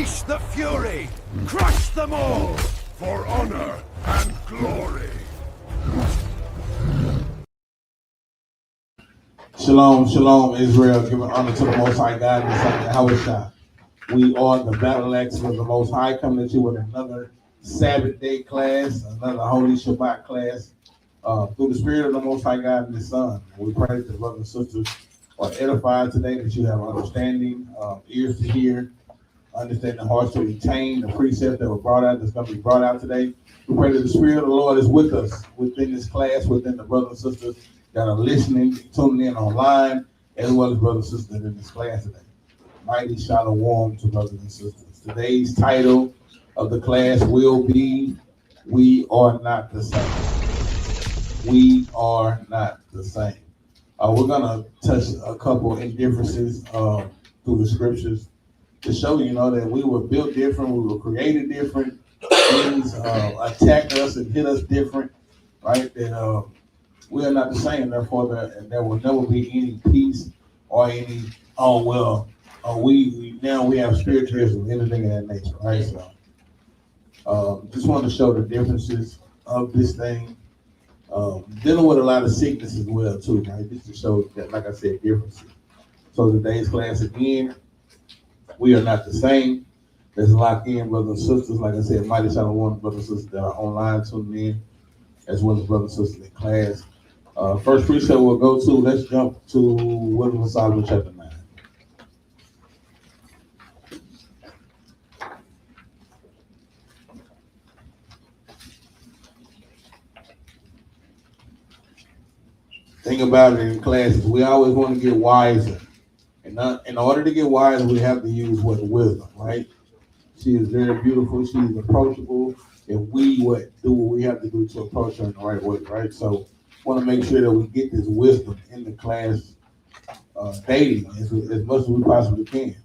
Unleash the fury! Crush them all! For honor and glory! Shalom, shalom, Israel. Giving honor to the Most High God and His Son Yahushua. We are the battle axes of the Most High, coming at you with another Sabbath day class, another Holy Shabbat class, through the Spirit of the Most High God and His Son. We pray that the brothers and sisters are edified today, that you have understanding, ears to hear, understanding hearts to retain the precepts that were brought out, that's going to be brought out today. We pray that the Spirit of the Lord is with us within this class, within the brothers and sisters that are listening, tuning in online, as well as brothers and sisters in this class today. Mighty shalom to brothers and sisters. Today's title of the class will be, We Are Not the Same. We are not the same. We're going to touch a couple indifferences through the scriptures to show you know that we were built different, we were created different, things attack us and hit us different, right? That we are not the same, therefore there will never be any peace or any, we have spiritualism, anything of that nature, right? So just want to show the differences of this thing. Dealing with a lot of sickness as well too, right? Just to show that, like I said, differences. So today's class again, we are not the same. Let's lock in, brothers and sisters. Like I said, mighty shalom, brothers and sisters that are online tuning in, as well as brothers and sisters in class. First precept we'll go to, let's jump to Wisdom of Solomon chapter 9. Thing about it in classes, we always want to get wiser. And in order to get wiser, we have to use what? Wisdom, right? She is very beautiful. She's approachable. If we would do what we have to do to approach her in the right way, right? So want to make sure that we get this wisdom in the class daily as much as we possibly can.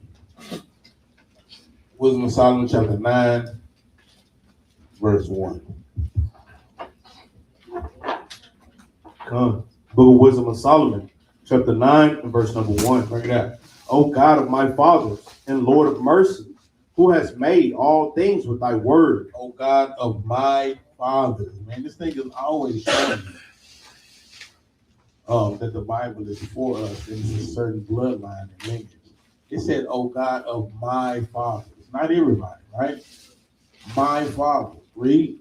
Wisdom of Solomon chapter 9, verse 1. Come. Book of Wisdom of Solomon, chapter 9, and verse number 1. Bring it out. O God of my fathers and Lord of mercy, who has made all things with thy word. O God of my fathers. Man, this thing is always showing you that the Bible is for us and it's a certain bloodline and lineage. It said, O God of my fathers. Not everybody, right? My father. Read.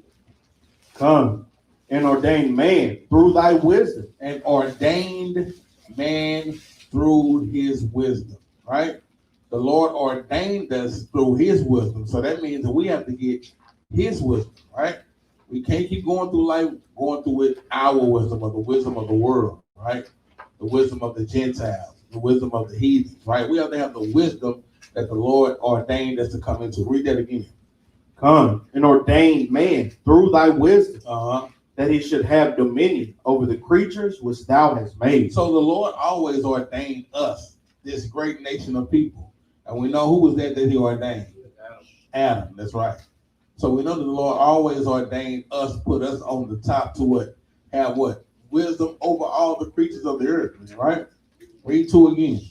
Come. And ordained man through thy wisdom. And ordained man through his wisdom, right? The Lord ordained us through his wisdom. So that means that we have to get his wisdom, right? We can't keep going through life going through with our wisdom or the wisdom of the world, right? The wisdom of the Gentiles, the wisdom of the heathens, right? We have to have the wisdom that the Lord ordained us to come into. Read that again. Come. And ordained man through thy wisdom. That he should have dominion over the creatures which thou hast made. So the Lord always ordained us, this great nation of people. And we know who was that he ordained? Adam, that's right. So we know that the Lord always ordained us, put us on the top to what? Have what? Wisdom over all the creatures of the earth, right? Read 2 again.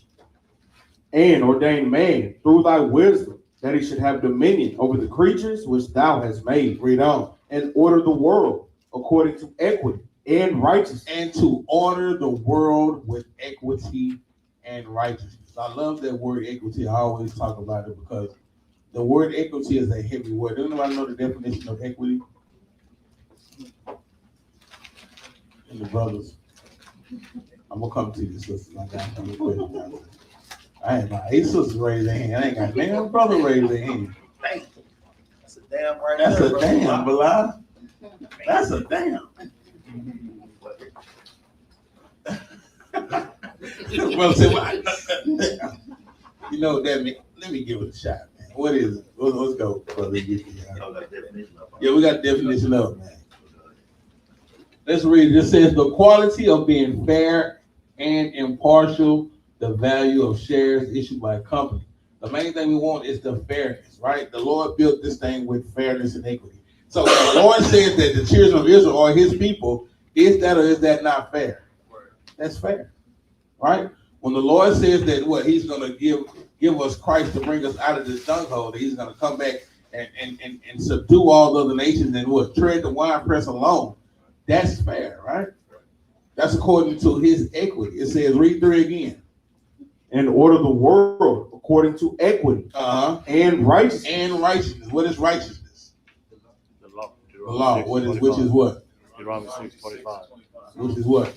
And ordained man through thy wisdom, that he should have dominion over the creatures which thou hast made. Read on. And order the world according to equity and righteousness. And to order the world with equity and righteousness. I love that word equity. I always talk about it because the word equity is a heavy word. Does anybody know the definition of equity? And the brothers. I'm going to come to you, sisters. I got some questions. I ain't got 8 sisters raise their hand. I ain't got damn brother raise their hand. That's a damn right. That's a damn, Bilal. That's a damn. Well, you know what that means? Let me give it a shot, man. What is it? Let's go, brother. Yeah, we got the definition of it, man. Let's read it. It says the quality of being fair and impartial, the value of shares issued by a company. The main thing we want is the fairness, right? The Lord built this thing with fairness and equity. So the Lord says that the children of Israel are his people. Is that or is that not fair? That's fair, right? When the Lord says that what he's going to give us Christ to bring us out of this dunghole, that he's going to come back and subdue all the other nations and what tread the winepress alone, that's fair, right? That's according to his equity. It says, read 3 again. And order the world according to equity and righteousness. And righteousness. What is righteousness? The law. The law. Which is what? Deuteronomy 6:25. Which is what?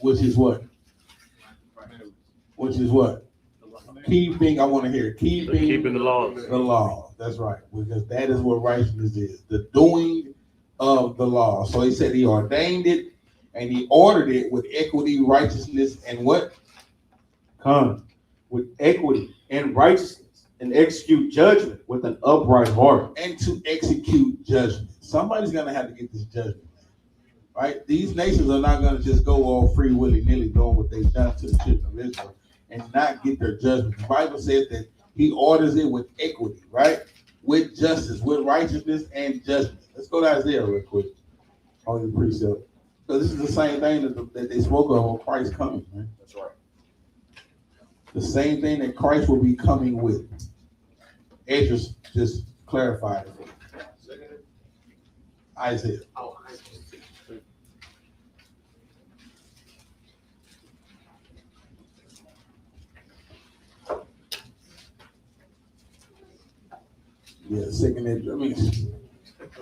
Which is what? Which is what? Keeping, I want to hear Keeping the laws. The law. That's right. Because that is what righteousness is. The doing of the law. So he said he ordained it and he ordered it with equity, righteousness, and what? With equity and righteousness, and execute judgment with an upright heart. And to execute judgment. Somebody's going to have to get this judgment, right? These nations are not going to just go all free willy-nilly doing what they've done to the children of Israel and not get their judgment. The Bible says that he orders it with equity, right? With justice, with righteousness and judgment. Let's go to Isaiah real quick on your precept. So this is the same thing that they spoke of when Christ coming, man. That's right. The same thing that Christ will be coming with. Edris just clarified it. Isaiah. Yeah, second Edris.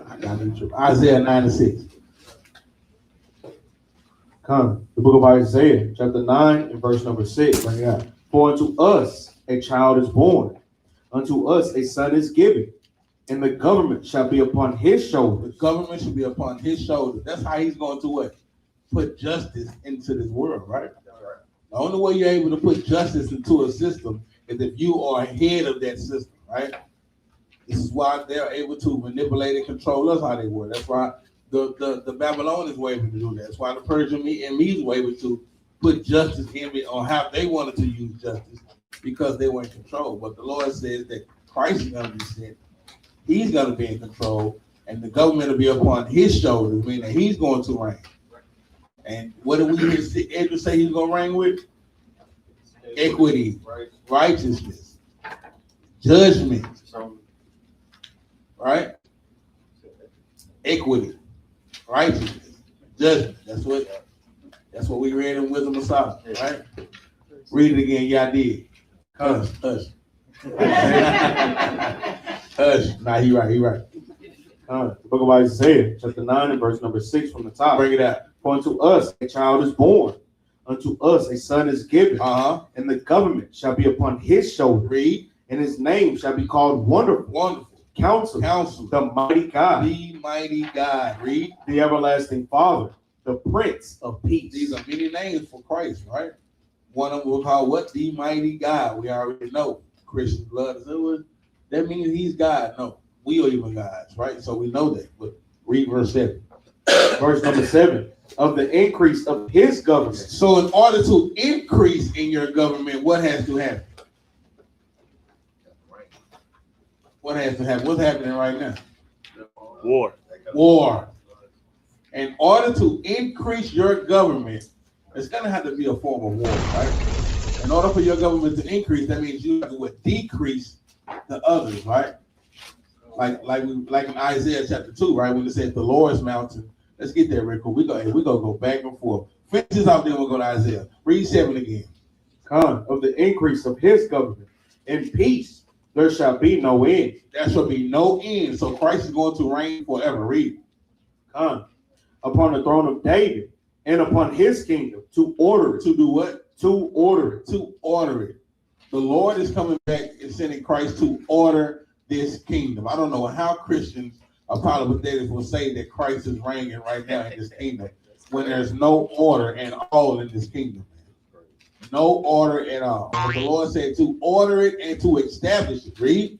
I got it. Isaiah 9:6. The book of Isaiah, chapter 9 and verse number 6. Bring it out. For unto us a child is born, unto us a son is given, and the government shall be upon his The shoulders. government should be upon his shoulders. That's how he's going to what? Put justice into this world, right? The only way you're able to put justice into a system is if you are head of that system, right? This is why they're able to manipulate and control us how they were. That's why the Babylonians were able to do that. That's why the Persian and Medes were able to put justice in on how they wanted to use justice because they were in control. But the Lord says that Christ is going to be sent. He's going to be in control, and the government will be upon his shoulders, meaning that he's going to reign. And what do we hear Andrew say he's going to reign with? Equity, righteousness, judgment, right? Equity, righteousness, judgment. That's what we read in Wisdom of Solomon, right? Read it again, y'all did. Hush. Hush. Nah, he right. The book of Isaiah, chapter 9 and verse number 6 from the top. Bring it out. For unto us a child is born, unto us a son is given, and the government shall be upon his shoulder. Read. And his name shall be called Wonderful, Counselor, the Mighty God, the Mighty God. Read. the Everlasting Father, the Prince of Peace. These are many names for Christ, right? One of them we'll call what? The Mighty God. We already know. Christian blood. That means he's God. No, we are even gods, right? So we know that. But read verse 7. Verse number 7. Of the increase of his government. So in order to increase in your government, what has to happen? What has to happen? What's happening right now? War. In order to increase your government, it's going to have to be a form of war, right? In order for your government to increase, that means you have to decrease the others, right? Like in Isaiah chapter 2, right? When it says the Lord's mountain. Let's get there, Rick. We're going to go back and forth. Finish this off, then we'll go to Isaiah. Read 7 again. Of the increase of his government and peace, there shall be no end. There shall be no end. So Christ is going to reign forever. Read. Upon the throne of David and upon his kingdom to order it. To do what? To order it. To order it. The Lord is coming back and sending Christ to order this kingdom. I don't know how Christians, apologetics, will say that Christ is reigning right now in this kingdom when there's no order at all in this kingdom. No order at all. But the Lord said to order it and to establish it. Read.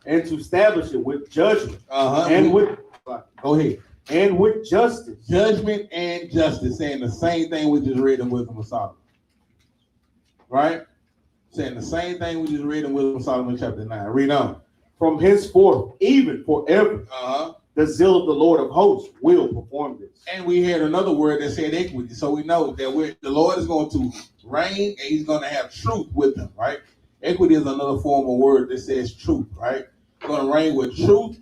And to establish it with judgment. And with go ahead. And with justice. Judgment and justice, saying the same thing we just read in Wisdom of Solomon. Right? Saying the same thing we just read in Wisdom of Solomon chapter 9. Read on. From henceforth, even forever, the zeal of the Lord of hosts will perform this. And we had another word that said equity. So we know that the Lord is going to reign and he's going to have truth with him, right? Equity is another form of word that says truth, right? He's going to reign with truth.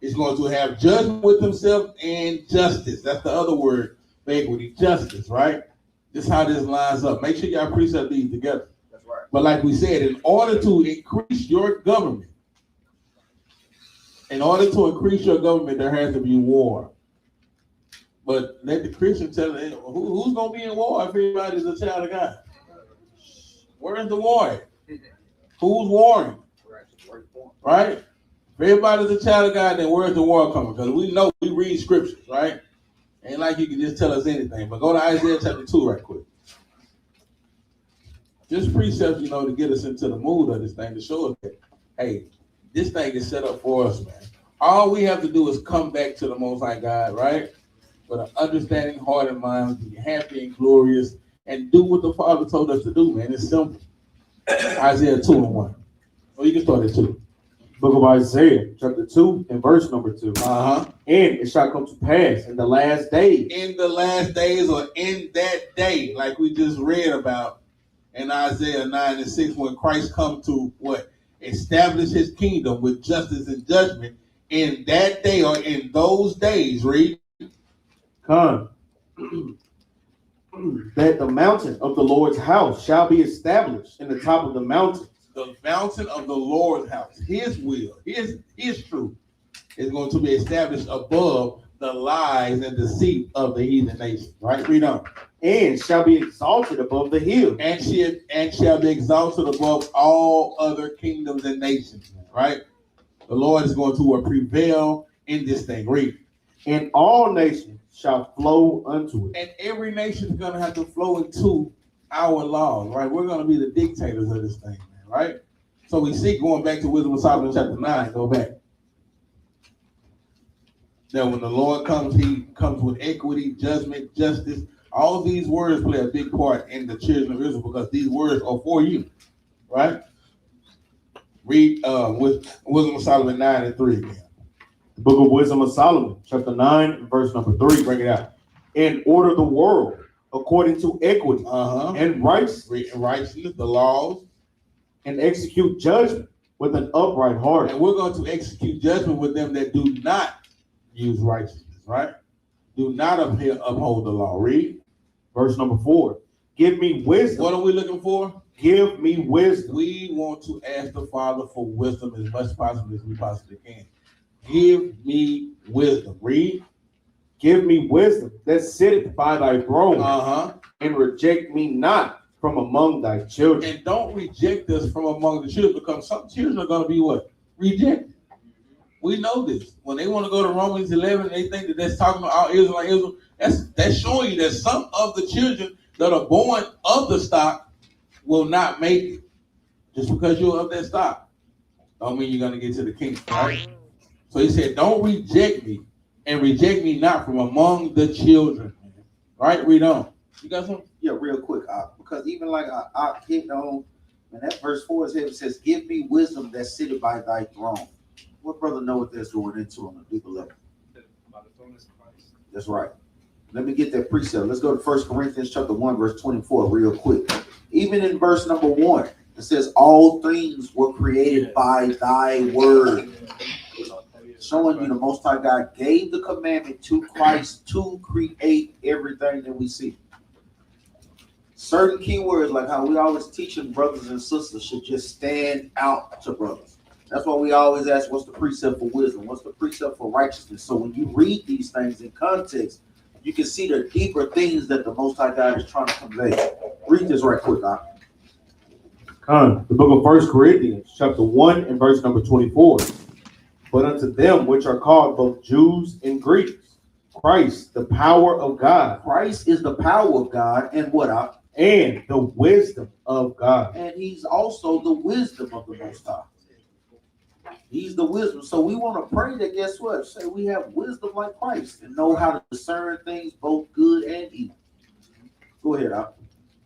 He's going to have judgment with himself and justice. That's the other word for equity, justice, right? This is how this lines up. Make sure y'all precept these together. That's right. But like we said, in order to increase your government, there has to be war. But let the Christian tell them, who's going to be in war if everybody's a child of God? Where's the war? Who's warring? Right? If everybody's a child of God, then where's the war coming? Because we know we read scriptures, right? Ain't like you can just tell us anything. But go to Isaiah chapter 2 right quick. Just precepts, to get us into the mood of this thing, to show us that, hey, this thing is set up for us, man. All we have to do is come back to the Most High God, right? With an understanding heart and mind, be happy and glorious, and do what the Father told us to do, man. It's simple. Isaiah 2:1. Well, you can start at 2. Book of Isaiah, chapter 2, and verse number 2. Uh-huh. And it shall come to pass in the last days. In the last days, or in that day, like we just read about in Isaiah 9:6, when Christ come to what? Establish his kingdom with justice and judgment. In that day, or in those days, read. Come. That the mountain of the Lord's house shall be established in the top of the mountain. The mountain of the Lord's house, his will, his truth, is going to be established above the lies and deceit of the heathen nation. Right? Read on. And shall be exalted above the hills. And shall be exalted above all other kingdoms and nations. Right? The Lord is going to prevail in this thing. Read. And all nations shall flow unto it. And every nation is going to have to flow into our laws. Right? We're going to be the dictators of this thing. Right? So we see, going back to Wisdom of Solomon chapter 9, go back. That when the Lord comes, he comes with equity, judgment, justice. All these words play a big part in the children of Israel because these words are for you. Right? Read with Wisdom of Solomon 9:3 again. The book of Wisdom of Solomon, chapter 9, verse number 3. Bring it out. And order the world according to equity and righteousness, the laws, and execute judgment with an upright heart. And we're going to execute judgment with them that do not use righteousness, right? Do not uphold the law. Read. Verse number 4. Give me wisdom. What are we looking for? Give me wisdom. We want to ask the Father for wisdom as much possible as we possibly can. Give me wisdom. Read. Give me wisdom that sitteth by thy throne, and reject me not from among thy children. And don't reject us from among the children, because some children are going to be what? Rejected. We know this. When they want to go to Romans 11, they think that that's talking about all Israel. That's showing you that some of the children that are born of the stock will not make it. Just because you're of that stock, don't mean you're going to get to the kingdom, right? So he said, don't reject me, and reject me not from among the children. Right? Read on. You got something? Yeah, real quick, because even like I hit on, and that verse 4 it says, give me wisdom that sitteth by thy throne. What brother know what that's going into on a deeper level? That's right. Let me get that precept. Let's go to 1 Corinthians chapter 1, verse 24 real quick. Even in verse number 1, it says, all things were created by thy word. Showing you the Most High God gave the commandment to Christ to create everything that we see. Certain key words, like how we always teaching brothers and sisters, should just stand out to brothers. That's why we always ask, what's the precept for wisdom? What's the precept for righteousness? So when you read these things in context, you can see the deeper things that the Most High God is trying to convey. Read this right quick, Doc. The book of 1 Corinthians, chapter 1, and verse number 24. But unto them which are called both Jews and Greeks, Christ, the power of God. Christ is the power of God, and what? And the wisdom of God. And he's also the wisdom of the Most High. He's the wisdom. So we want to pray that, guess what? Say we have wisdom like Christ and know how to discern things both good and evil. Go ahead, Al.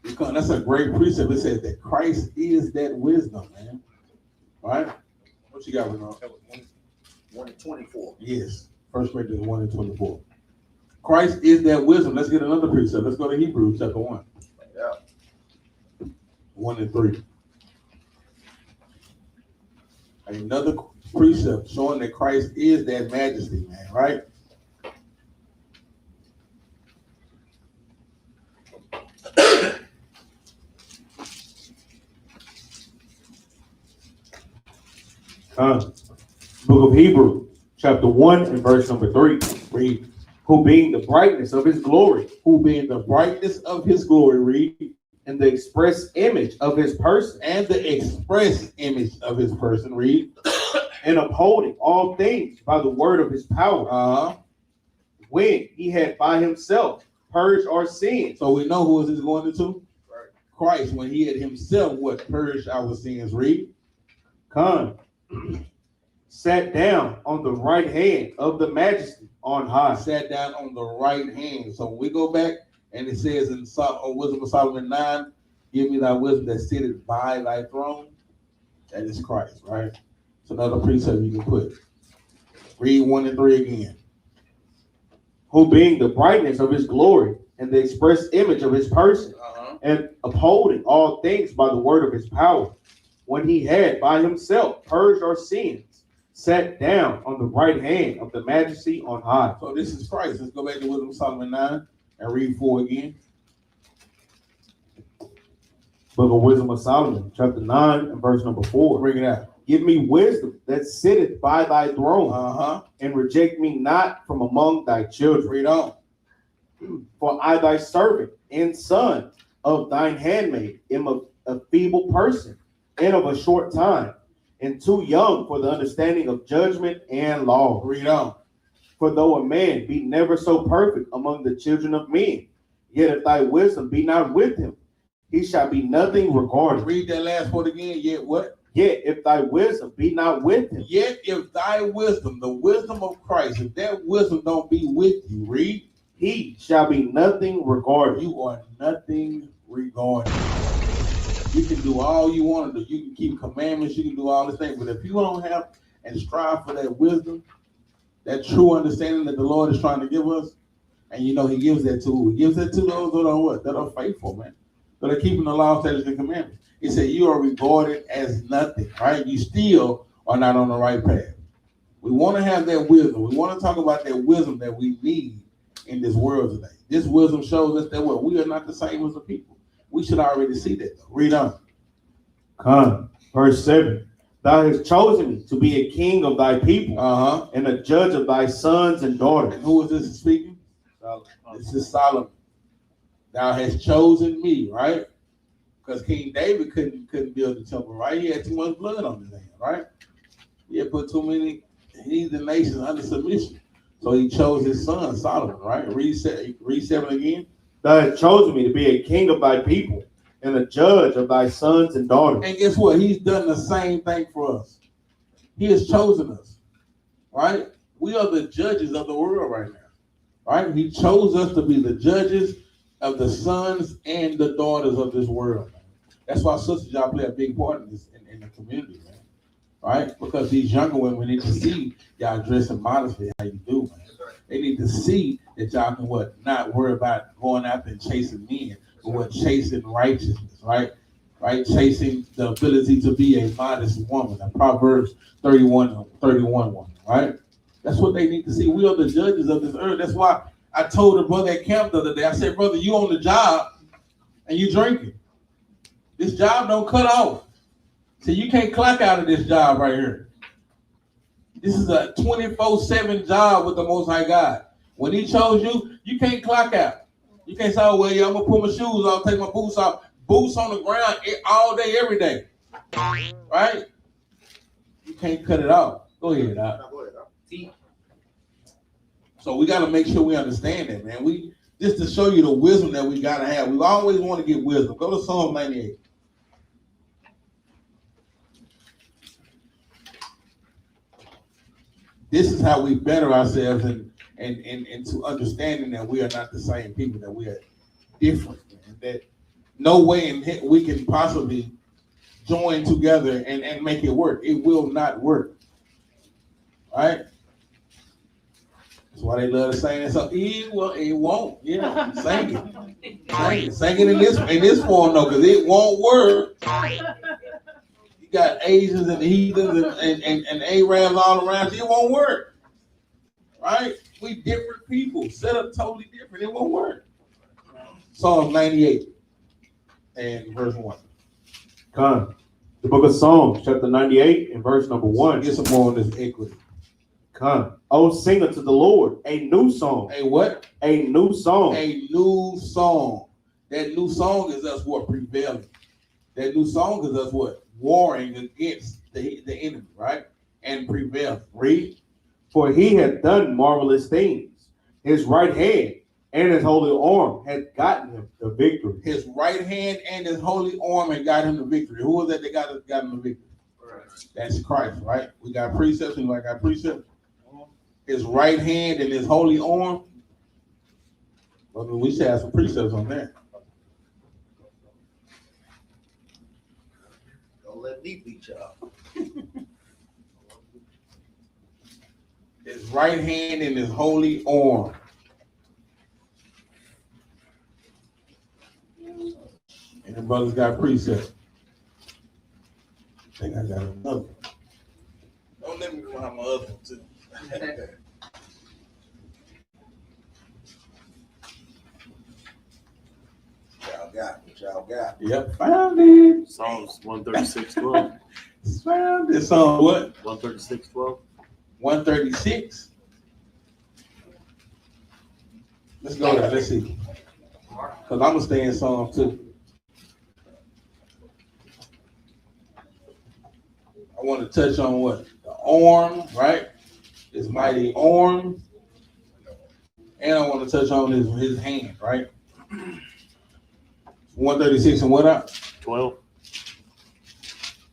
That's a great precept. It says that Christ is that wisdom, man. All right? What you got, Renal? 1:24. Yes. 1 Corinthians 1 and 24. Christ is that wisdom. Let's get another precept. Let's go to Hebrews chapter 1. Yeah. 1 and 3. Another precept showing that Christ is that majesty, man, right? Book of Hebrews, chapter 1 and verse number 3. Read. Who being the brightness of his glory Who being the brightness of his glory, read, and the express image of his person, and the express image of his person, read. and upholding all things by the word of his power, Uh-huh. when he had by himself purged our sins. So we know who is this going into? Right. Christ, when he had himself what purged our sins, read. Sat down on the right hand of the majesty on high. Sat down on the right hand. So when we go back and it says in Wisdom of Solomon 9, give me thy wisdom that sitteth by thy throne. That is Christ, right? It's another precept you can put. Read 1 and 3 again. Who being the brightness of his glory and the express image of his person, and upholding all things by the word of his power, when he had by himself purged our sins, sat down on the right hand of the majesty on high. So this is Christ. Let's go back to Wisdom of Solomon 9 and read 4 again. Book of Wisdom of Solomon, chapter 9 and verse number 4. Bring it out. Give me wisdom that sitteth by thy throne, Uh-huh. and reject me not from among thy children. Read on. For I thy servant and son of thine handmaid am a feeble person, and of a short time, and too young for the understanding of judgment and law. Read on. For though a man be never so perfect among the children of men, yet if thy wisdom be not with him, he shall be nothing regarded. Read that last part again. Yet what? Yet if thy wisdom be not with him, Yet if thy wisdom, the wisdom of Christ, if that wisdom don't be with you, read, he shall be nothing regarded. you are nothing regarded. You can do all you want to do. You can keep commandments. You can do all this thing. But if you don't have and strive for that wisdom, that true understanding that the Lord is trying to give us, and you know He gives that to who? He gives that to those that are what? That are faithful, man. That are keeping the law, statutes, and commandments. He said you are regarded as nothing, right? You still are not on the right path. We want to have that wisdom. We want to talk about that wisdom that we need in this world today. This wisdom shows us that what we are not the same as the people. We should already see that, though. Read on. Verse 7. Thou hast chosen me to be a king of thy people, Uh-huh. and a judge of thy sons and daughters. And who is this speaking? This is Solomon. Thou hast chosen me, right? Because King David couldn't build the temple, right? He had too much blood on his hand, right? He had put too many heathen nations under submission. So he chose his son, Solomon, right? Read 7 again. Thou hast chosen me to be a king of thy people, and a judge of thy sons and daughters. And guess what? He's done the same thing for us. He has chosen us, right? We are the judges of the world right now, right? He chose us to be the judges of the sons and the daughters of this world. Man. That's why sisters, y'all play a big part in this in the community, man. Right? Because these younger women need to see y'all dressing modestly how you do, man. They need to see that y'all can not worry about going after and chasing men, but chasing righteousness, right? Right? Chasing the ability to be a modest woman, a Proverbs 31 woman, right? That's what they need to see. We are the judges of this earth. That's why I told a brother at camp the other day, I said, brother, you on the job and you drinking. This job don't cut off. So you can't clock out of this job right here. This is a 24/7 job with the Most High God. When He chose you, you can't clock out. You can't say, oh, well, yeah, I'm going to put my shoes off, take my boots off. Boots on the ground all day, every day. Right? You can't cut it off. Go ahead, Doc. So we got to make sure we understand that, man. Just to show you the wisdom that we got to have. We always want to get wisdom. Go to Psalm 98. This is how we better ourselves and to understanding that we are not the same people, that we are different, and that no way we can possibly join together and make it work. It will not work. All right? That's why they love to sing it. So it won't. Yeah, sing it. Sing it in this form though, because it won't work. You got Asians and heathens and Arabs all around you. It won't work. Right? We different people. Set up totally different. It won't work. Psalm 98 and verse 1. Con. The book of Psalms, chapter 98 and verse number 1. Get some more on this equity. Come. Oh, sing unto the Lord a new song. A what? A new song. A new song. That new song is us what? Prevailing. That new song is us what? Warring against the enemy, right? And prevailing. Read. For he hath done marvelous things. His right hand and his holy arm hath gotten him the victory. His right hand and his holy arm had got him the victory. Who was that that got him the victory? That's Christ, right? We got precepts and we got precepts. His right hand and his holy arm. Well, we should have some precepts on that. Don't let me beat y'all. His right hand and his holy arm. And the brothers got precepts. I think I got another one. Don't let me find my other one too. Y'all got. Yep, found it. Psalms 136:12. Found it. Song what? 136:12. 136. Let's go there. Let's see. Because I'm going to stay in Psalm 2. I want to touch on what? The arm, right? His mighty arm. And I want to touch on his hand, right? 136 and what up? 12.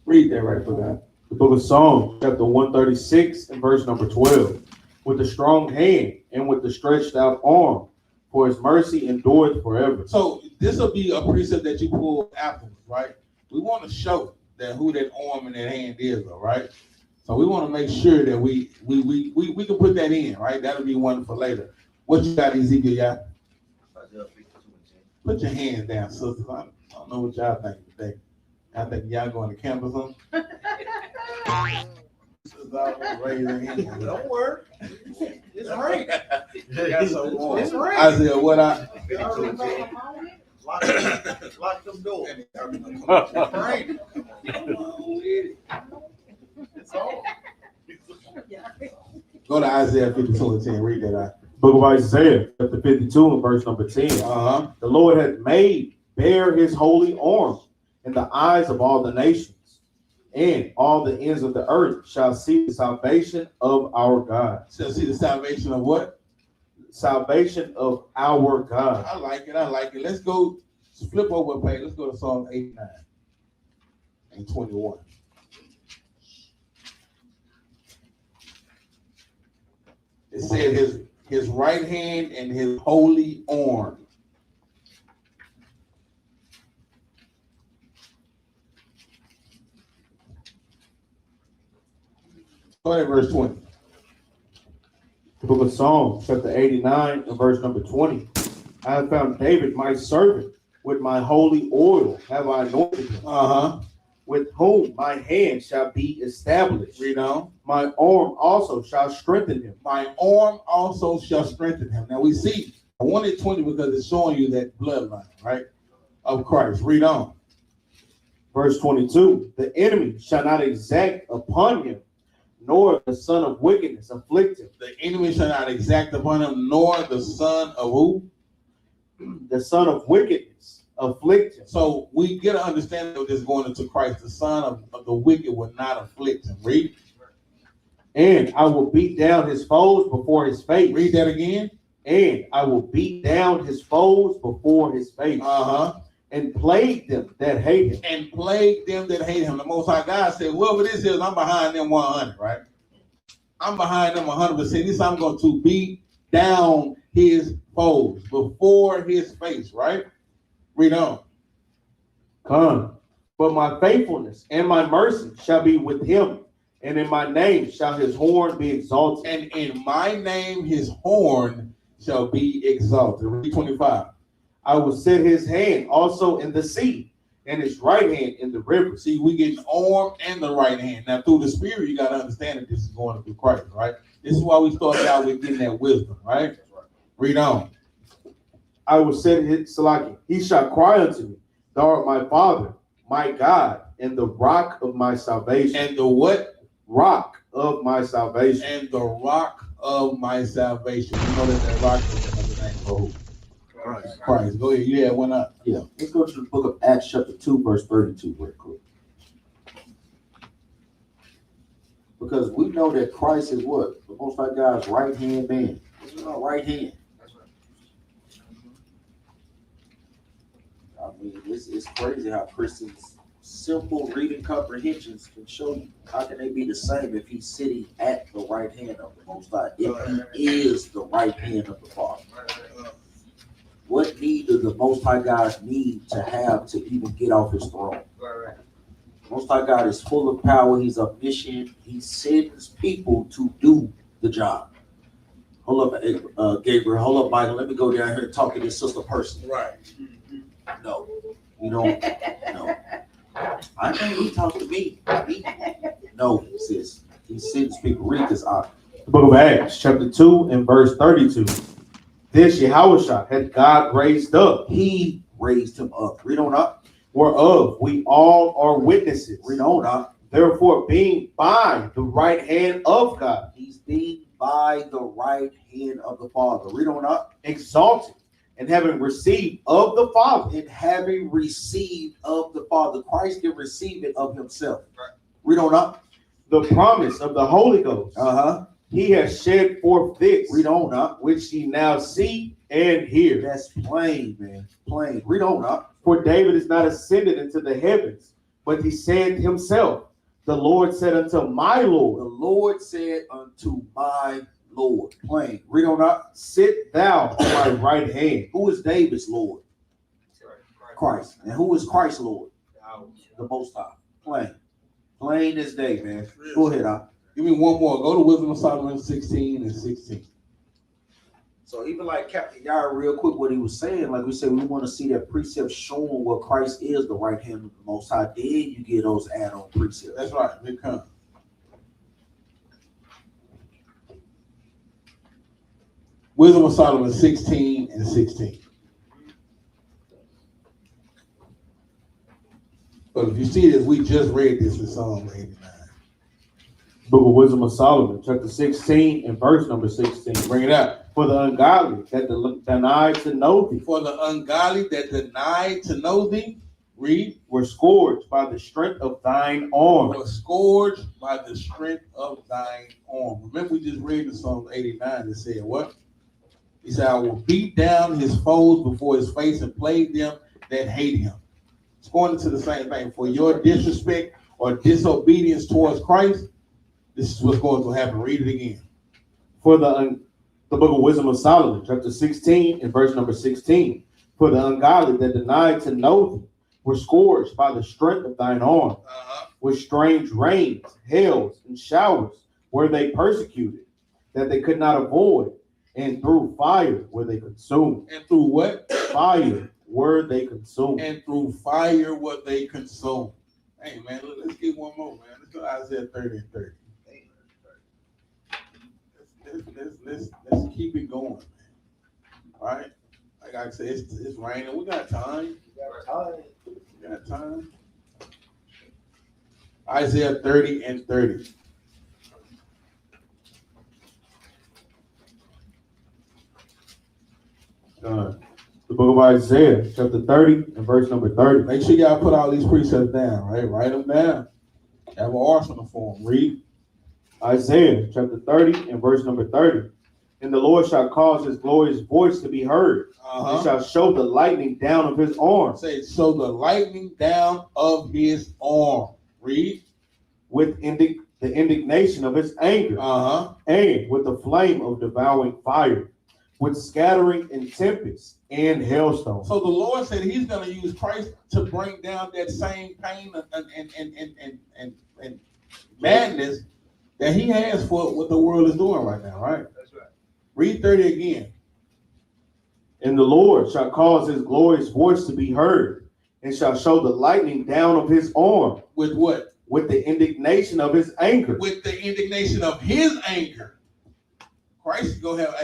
Read that right for that. The book of Psalms, chapter 136 and verse number 12. With a strong hand and with the stretched out arm, for his mercy endureth forever. So this will be a precept that you pull afterwards, right? We want to show that who that arm and that hand is, all right? So we want to make sure that we can put that in, right? That'll be one for later. What you got, Ezekiel? Yeah? Put your hands down, sisters. I don't know what y'all think today. I think y'all going to camp or something. Sisters always raise their hands. Don't worry. It's right. Got some more. It's right. Isaiah, what I? Lock them doors. Right. It's on. Go to Isaiah 52 and 10. Read that out. Book of Isaiah, chapter 52 and verse number 10. Uh-huh. The Lord hath made bare his holy arm in the eyes of all the nations, and all the ends of the earth shall see the salvation of our God. So see the salvation of what? Salvation of our God. I like it. I like it. Let's go flip over a page. Let's go to Psalm 89 and 21. It said his right hand and his holy arm. Go ahead, verse 20. The book of Psalms, chapter 89 and verse number 20. I have found David, my servant, with my holy oil have I anointed him, Uh-huh. with whom my hand shall be established. Read on. My arm also shall strengthen him. My arm also shall strengthen him. Now we see, I wanted 20 because it's showing you that bloodline, right? Of Christ. Read on. Verse 22. The enemy shall not exact upon him, nor the son of wickedness afflict him. The enemy shall not exact upon him, nor the son of who? The son of wickedness afflict him. So we get an understanding of this going into Christ. The son of the wicked will not afflict him. Read. And I will beat down his foes before his face. Read that again. And I will beat down his foes before his face. Uh-huh. And plague them that hate him. And plague them that hate him. The Most High God said, whoever this is, I'm behind them 100, right? I'm behind them 100%. This I'm going to beat down his foes before his face, right? Read on. Come, but my faithfulness and my mercy shall be with him, And in my name shall his horn be exalted. And in my name his horn shall be exalted. Read 25. I will set his hand also in the sea, and his right hand in the river. See, we get the arm and the right hand. Now, through the Spirit, you got to understand that this is going through Christ, right? This is why we started out with getting that wisdom, right? Read on. I will set his Salaki. He shall cry unto me, thou art my Father, my God, and the rock of my salvation. And the what? Rock of my salvation. And the rock of my salvation. You know that rock is another name for who? Christ. Go ahead. You had one up. Yeah. Let's go to the book of Acts chapter 2, verse 32 real quick. Because we know that Christ is what? The Most High God's right-hand man. This is our right hand. I mean, it's crazy how Christians' simple reading comprehensions can show you how can they be the same if he's sitting at the right hand of the Most High, if he is the right hand of the Father. What need does the Most High God need to have to even get off his throne? Most High God is full of power. He's omniscient. He sends people to do the job. Hold up, Gabriel. Hold up, Michael. Let me go down here and talk to this sister person. Right. No, you don't. No. I know he talks to me. No, sis. He sends people. Read this out. The book of Acts, chapter 2, and verse 32. This Yahushua had God raised up, He raised him up. Read on up. whereof we all are witnesses. Read on up. Therefore, being by the right hand of God, He's being by the right hand of the Father. Read on up. exalted, and having received of the Father, And having received of the Father, Christ can receive it of himself. Read on up. the promise of the Holy Ghost, Uh-huh. he has shed forth this, Read on up. which ye now see and hear. That's plain, man. Plain. Read on up. For David is not ascended into the heavens, but he said himself, the Lord said unto my The Lord, Lord said unto my Lord. Plain. Read on up. sit thou on my right hand. Who is David's Lord? Christ. And who is Christ's Lord? The Most High. Plain. Plain as day, man. Go ahead, Give me one more. Go to Wisdom of Solomon 16 and 16. So even like Captain Yara, real quick, what he was saying, like we said, we want to see that precept showing what Christ is, the right hand of the Most High. Then you get those add-on precepts. That's right. They come. Wisdom of Solomon 16 and 16. But if you see this, we just read this in Psalm 89. Book of Wisdom of Solomon, chapter 16 and verse number 16. Bring it up. For the ungodly that deny to know thee For the ungodly that deny to know thee, read, were scourged by the strength of thine arm. were scourged by the strength of thine arm. Remember, we just read in Psalm 89 that said what? He said, I will beat down his foes before his face and plague them that hate him. It's going into the same thing. For your disrespect or disobedience towards Christ, this is what's going to happen. Read it again. For the book of Wisdom of Solomon, chapter 16 and verse number 16. For the ungodly that denied to know thee were scourged by the strength of thine arm. With strange rains, hails, and showers were they persecuted, that they could not avoid, and through fire were they consumed. And through what? Fire were they consumed. And through fire were they consumed. Hey, man, let's get one more, man. Let's go to Isaiah 30 and 30. Let's keep it going, man. All right? Like I said, it's raining. We got time. We got time. Isaiah 30 and 30. The book of Isaiah, chapter 30 and verse number 30. Make sure y'all put all these precepts down, right? Write them down. Have an arsenal for them. Read. Isaiah chapter 30 and verse number 30. And the Lord shall cause his glorious voice to be heard. And shall show the lightning down of his arm. Say, show the lightning down of his arm. Read. With the indignation of his anger. And with the flame of devouring fire. With scattering and tempest and hailstones. So the Lord said he's going to use Christ to bring down that same pain and madness that he has for what the world is doing right now, right? That's right. Read 30 again. And the Lord shall cause his glorious voice to be heard, and shall show the lightning down of his arm With what? with the indignation of his anger. With the indignation of his anger. Christ is going to have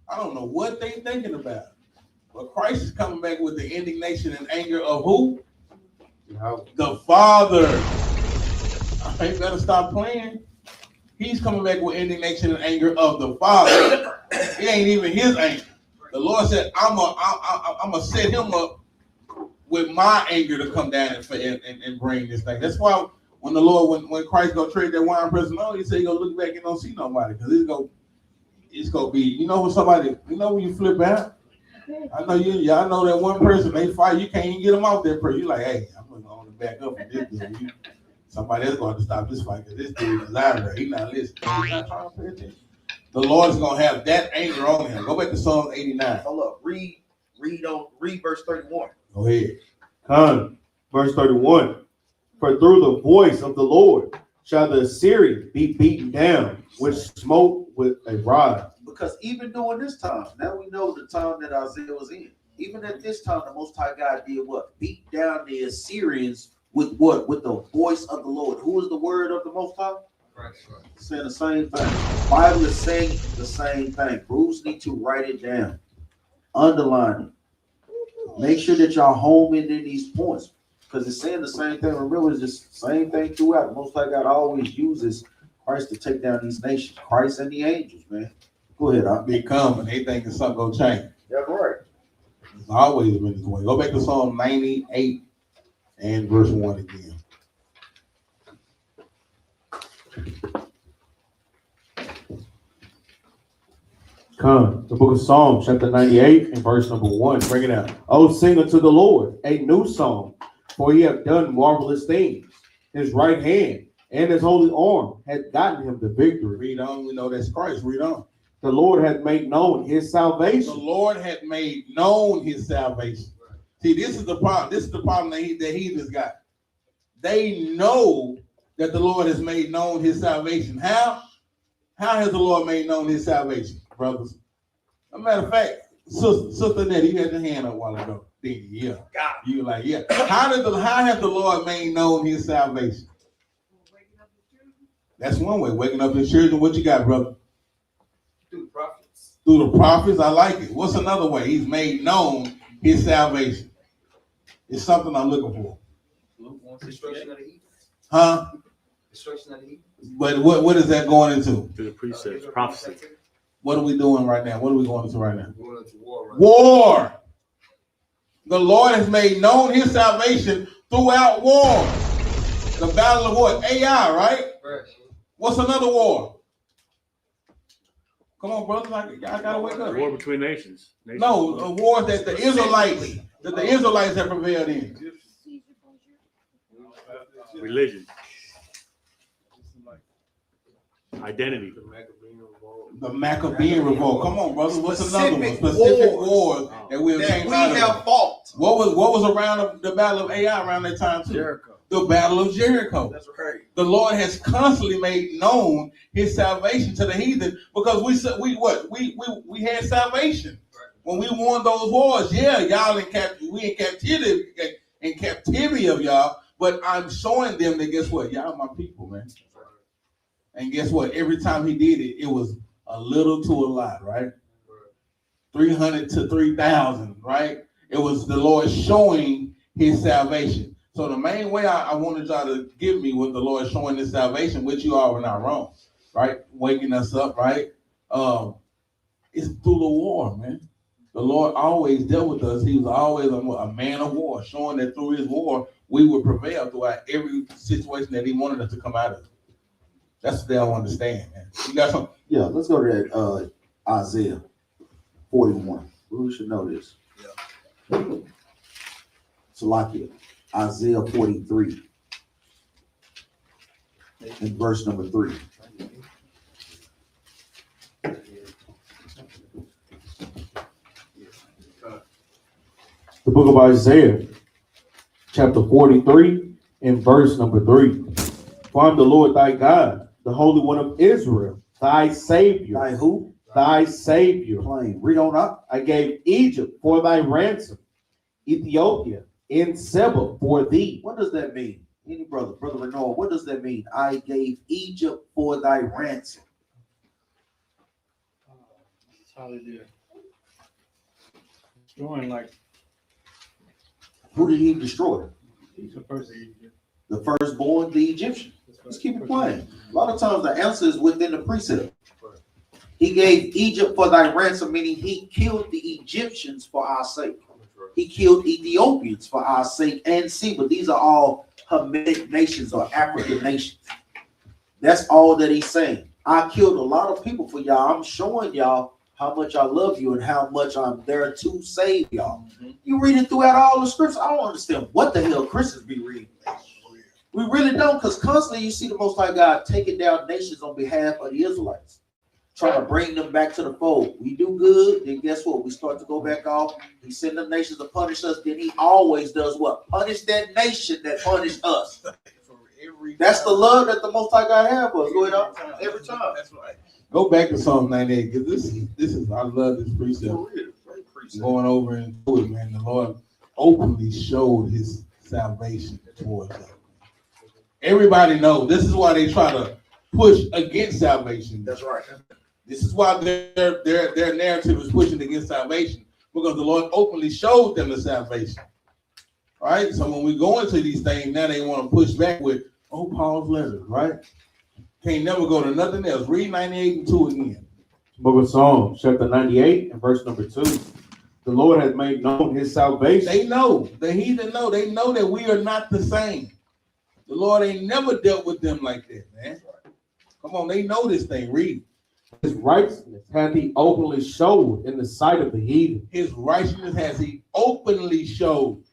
I don't know what they thinking about. But Christ is coming back with the indignation and anger of who? The Father. I better stop playing. He's coming back with indignation and anger of the Father. It ain't even his anger. The Lord said, I'm gonna set him up with my anger to come down and bring this thing. That's why when the Lord, when Christ gonna trade that wine press, no, he said he gonna look back and don't see nobody, because it's gonna be, you know, when somebody, you know, when you flip out. I know y'all know that one person they fight, you can't even get them out there. You're like, hey, I'm gonna back up from this dude. Somebody else going to stop this fight, because this dude is irate. He's not listening. He's not trying to pay attention. The Lord's gonna have that anger on him. Go back to Psalms 89. Hold up. Read verse 31. Go ahead. Verse 31. For through the voice of the Lord shall the Assyrian be beaten down, which smote with a rod. Because even during this time, now we know the time that Isaiah was in. Even at this time, the Most High God did what? Beat down the Assyrians with what? With the voice of the Lord. Who is the word of the Most High? Right. Saying the same thing. Bible is saying the same thing. Bruce need to write it down. Underline it. Make sure that y'all home in these points. Because it's saying the same thing. Remember, it's just the same thing throughout. The Most High God always uses Christ to take down these nations. Christ and the angels, man. Go ahead, I'll They come and they think that something gonna change. That's right. It's always been this way. Go back to Psalm 98 and verse 1 again. The book of Psalms, chapter 98 and verse number 1. Bring it out. Oh, sing unto the Lord a new song, for he hath done marvelous things. His right hand and his holy arm hath gotten him the victory. Read on. We know that's Christ. Read on. The Lord hath made known his The salvation. Lord had made known his salvation. See, this is the problem. This is the problem that heathens got. They know that the Lord has made known his salvation. How? How has the Lord made known his salvation, brothers? As a matter of fact, Sister Nettie, you had your hand up a while ago. Yeah. You like, yeah. How has the Lord made known his salvation? That's one way. Waking up his children. What you got, brother? Through the prophets. Through the prophets. I like it. What's another way? He's made known his salvation. It's something I'm looking for. Destruction of the heathen. Huh? Destruction of the heathen. But what is that going into? To the precepts, prophecy. What are we doing right now? What are we going into right now? Going into war. Right. War. The Lord has made known his salvation throughout war. The battle of what? AI, right? Right. What's another war? Come on, brothers. I gotta wake up. War between nations. No, a war that the Israelites have prevailed in. Religion. Identity. The Maccabean revolt. Come on, brothers. What's another one? Specific Specific wars wars that we that came we out of. have fought. What was around the battle of AI around that time too? Jericho. The battle of Jericho. That's right. The Lord has constantly made known his salvation to the heathen, because we had salvation when we won those wars. Yeah, y'all we in captivity of y'all, but I'm showing them that, guess what? Y'all my people, man. And guess what? Every time he did it, it was a little to a lot, right? 300 to 3,000, right? It was the Lord showing his salvation. So the main way I wanted y'all to give me was the Lord showing his salvation, which you all were not wrong, right? Waking us up, right? It's through the war, man. The Lord always dealt with us. He was always a man of war, showing that through his war, we would prevail throughout every situation that he wanted us to come out of. That's what they don't understand, man. You got something? Yeah, let's go to that Isaiah 41. We should know this. Yeah. Salakia, Isaiah 43 in verse number 3. The book of Isaiah, chapter 43 and verse number 3. For I am the Lord thy God, the Holy One of Israel, thy Savior. Thy who? Thy Savior. Plain. Read on up. I gave Egypt for thy ransom, Ethiopia in Seba for thee. What does that mean? Any brother, Brother Renault, what does that mean? I gave Egypt for thy ransom. That's how they did. Destroying like Who did he destroy? the first Egypt. The firstborn, the Egyptian. Let's keep it plain. A lot of times the answer is within the precept. He gave Egypt for thy ransom, meaning he killed the Egyptians for our sake. He killed Ethiopians for our sake and Seba. These are all Hamitic nations or African nations. That's all that he's saying. I killed a lot of people for y'all. I'm showing y'all how much I love you and how much I'm there to save y'all. You read it throughout all the scriptures. I don't understand what the hell Christians be reading. We really don't, because constantly you see the Most High God taking down nations on behalf of the Israelites, trying to bring them back to the fold. We do good, then guess what? We start to go back off. He send the nations to punish us. Then he always does what? Punish that nation that punished us. That's the love that the Most High God has for us. Go ahead, every time. That's right. Go back to Psalm 98, because this is I love this precept. Going over into it, man. The Lord openly showed his salvation towards us. Everybody knows this is why they try to push against salvation. That's right. This is why their narrative is pushing against salvation, because the Lord openly showed them the salvation. Right? So when we go into these things, now they want to push back with, oh, Paul's letters, right? Can't never go to nothing else. Read 98 and 2 again. Book of Psalms, chapter 98 and verse number 2. The Lord has made known his salvation. They know, the heathen know, they know that we are not the same. The Lord ain't never dealt with them like that, man. Come on, they know this thing. Read. His righteousness hath he openly showed in the sight of the heathen. His righteousness has he openly showed.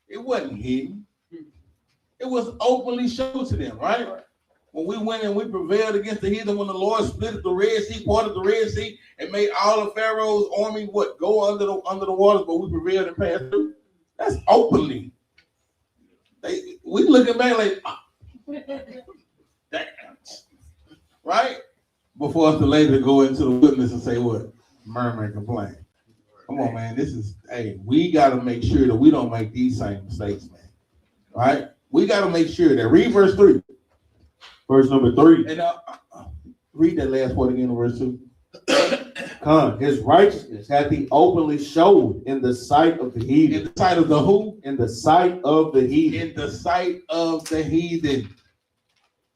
It wasn't hidden. It was openly showed to them, right? When we went and we prevailed against the heathen, when the Lord split the Red Sea, parted the Red Sea, and made all of Pharaoh's army go under the waters, but we prevailed and passed through. That's openly. We looking back like, damn, right? Before us to later go into the witness and say what? Murmur and complain. Come on, man. We got to make sure that we don't make these same mistakes, man. Right? We got to make sure that. Read verse 3. Verse number 3. And read that last part again, verse 2. His righteousness hath he openly showed in the sight of the heathen. In the sight of the who? In the sight of the heathen. In the sight of the heathen.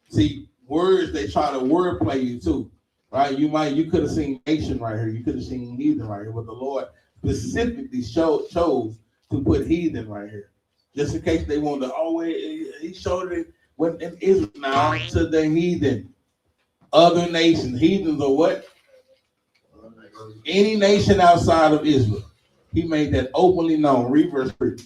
See, words, they try to wordplay you too. Right? You could have seen nation right here. You could have seen heathen right here. But the Lord specifically chose to put heathen right here. Just in case they wanted to, he showed it when in Israel now to the heathen. Other nations. Heathens are what? Any nation outside of Israel. He made that openly known. Read verse 3.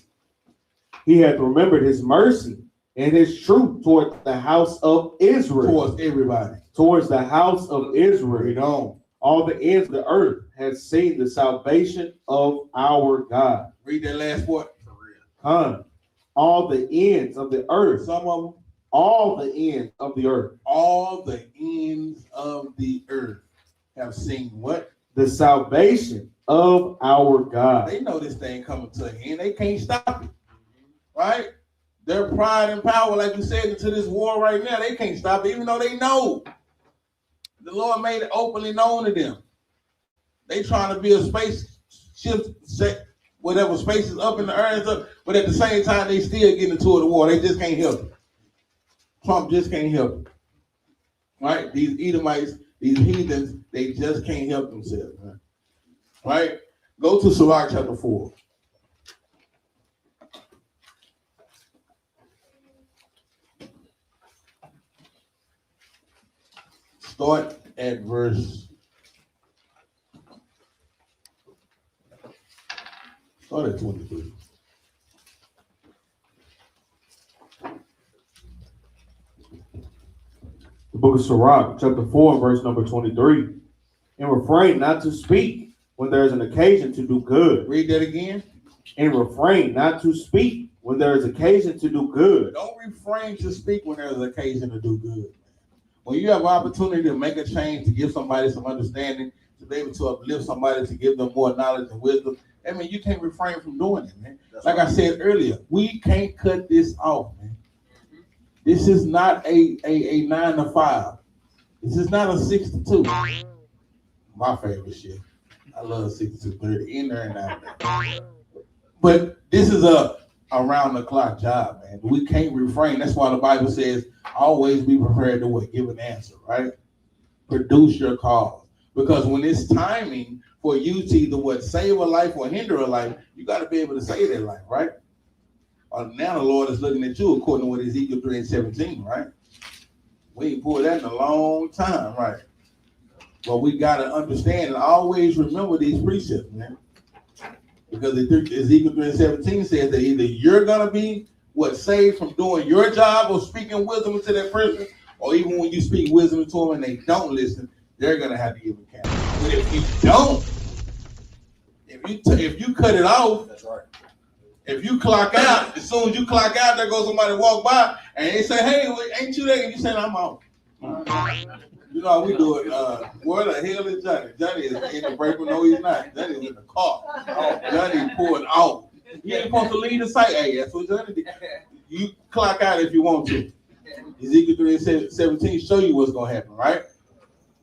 He hath remembered his mercy and his truth toward the house of Israel. Towards everybody. Towards the house of Israel. Read on. All the ends of the earth has seen the salvation of our God. Read that last part. All the ends of the earth. Some of them. All the ends of the earth. All the ends of the earth have seen what? The salvation of our God. They know this thing coming to an end. They can't stop it. Right? Their pride and power, like we said, into this war right now, they can't stop it, even though they know. The Lord made it openly known to them. They trying to build spaceship, whatever space is up in the earth, but at the same time, they still getting into the war. They just can't help it. Trump just can't help it. Right? These Edomites, these heathens, they just can't help themselves. Right? Go to Sirach chapter 4. Start at verse. Start at 23. The book of Sirach, chapter 4, verse number 23. And refrain not to speak when there is an occasion to do good. Read that again. And refrain not to speak when there is occasion to do good. Don't refrain to speak when there's occasion to do good. When you have an opportunity to make a change, to give somebody some understanding, to be able to uplift somebody, to give them more knowledge and wisdom, I mean, you can't refrain from doing it, man. Like I said earlier, we can't cut this off, man. This is not a 9 to 5. This is not a 6 to 2. My favorite shit. I love 6 to 30 in there and out there. But this is a around the clock job, man. We can't refrain. That's why the Bible says, always be prepared to what? Give an answer, right? Produce your cause. Because when it's timing for you to either what? Save a life or hinder a life, you got to be able to save that life, right? Now the Lord is looking at you according to what Ezekiel 3:17, right? We ain't pulled that in a long time, right? But we got to understand and always remember these precepts, man. Because Ezekiel 3:17 says that either you're going to be saved from doing your job or speaking wisdom into that person, or even when you speak wisdom to them and they don't listen, they're going to have to give account. But if you don't, if you cut it off, that's right. If you clock out, as soon as you clock out, there goes somebody walk by and they say, "Hey, ain't you there?" And you say, "I'm out." You know how we do it. Where the hell is Johnny? Johnny is in the break, but no, he's not. Johnny is in the car. Johnny pulled out. He ain't supposed to leave the site. Hey, that's what Johnny did. You clock out if you want to. Ezekiel 3:17 show you what's gonna happen, right?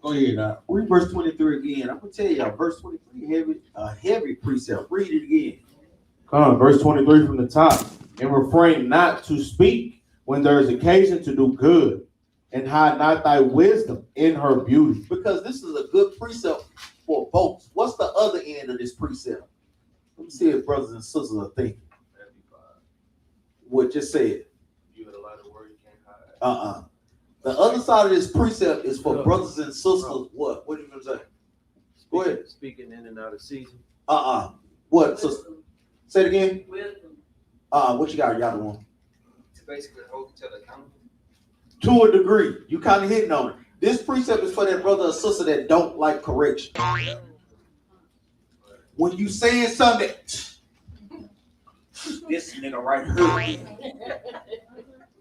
Go ahead now. Read verse 23 again. I'm gonna tell y'all, verse 23, heavy precept. Read it again. Come, verse 23 from the top. And refrain not to speak when there is occasion to do good, and hide not thy wisdom in her beauty. Because this is a good precept for both. What's the other end of this precept? Let me see if brothers and sisters are thinking. What just said? You had a lot of words you can't hide. The other side of this precept is for brothers and sisters. What? What are you gonna say? Go ahead. Speaking in and out of season. What, sister? Say it again. Wisdom What you got, y'all one? to basically hold each other accountable. To a degree. You kind of hitting on it. This precept is for that brother or sister that don't like correction. When you saying something, this nigga right here.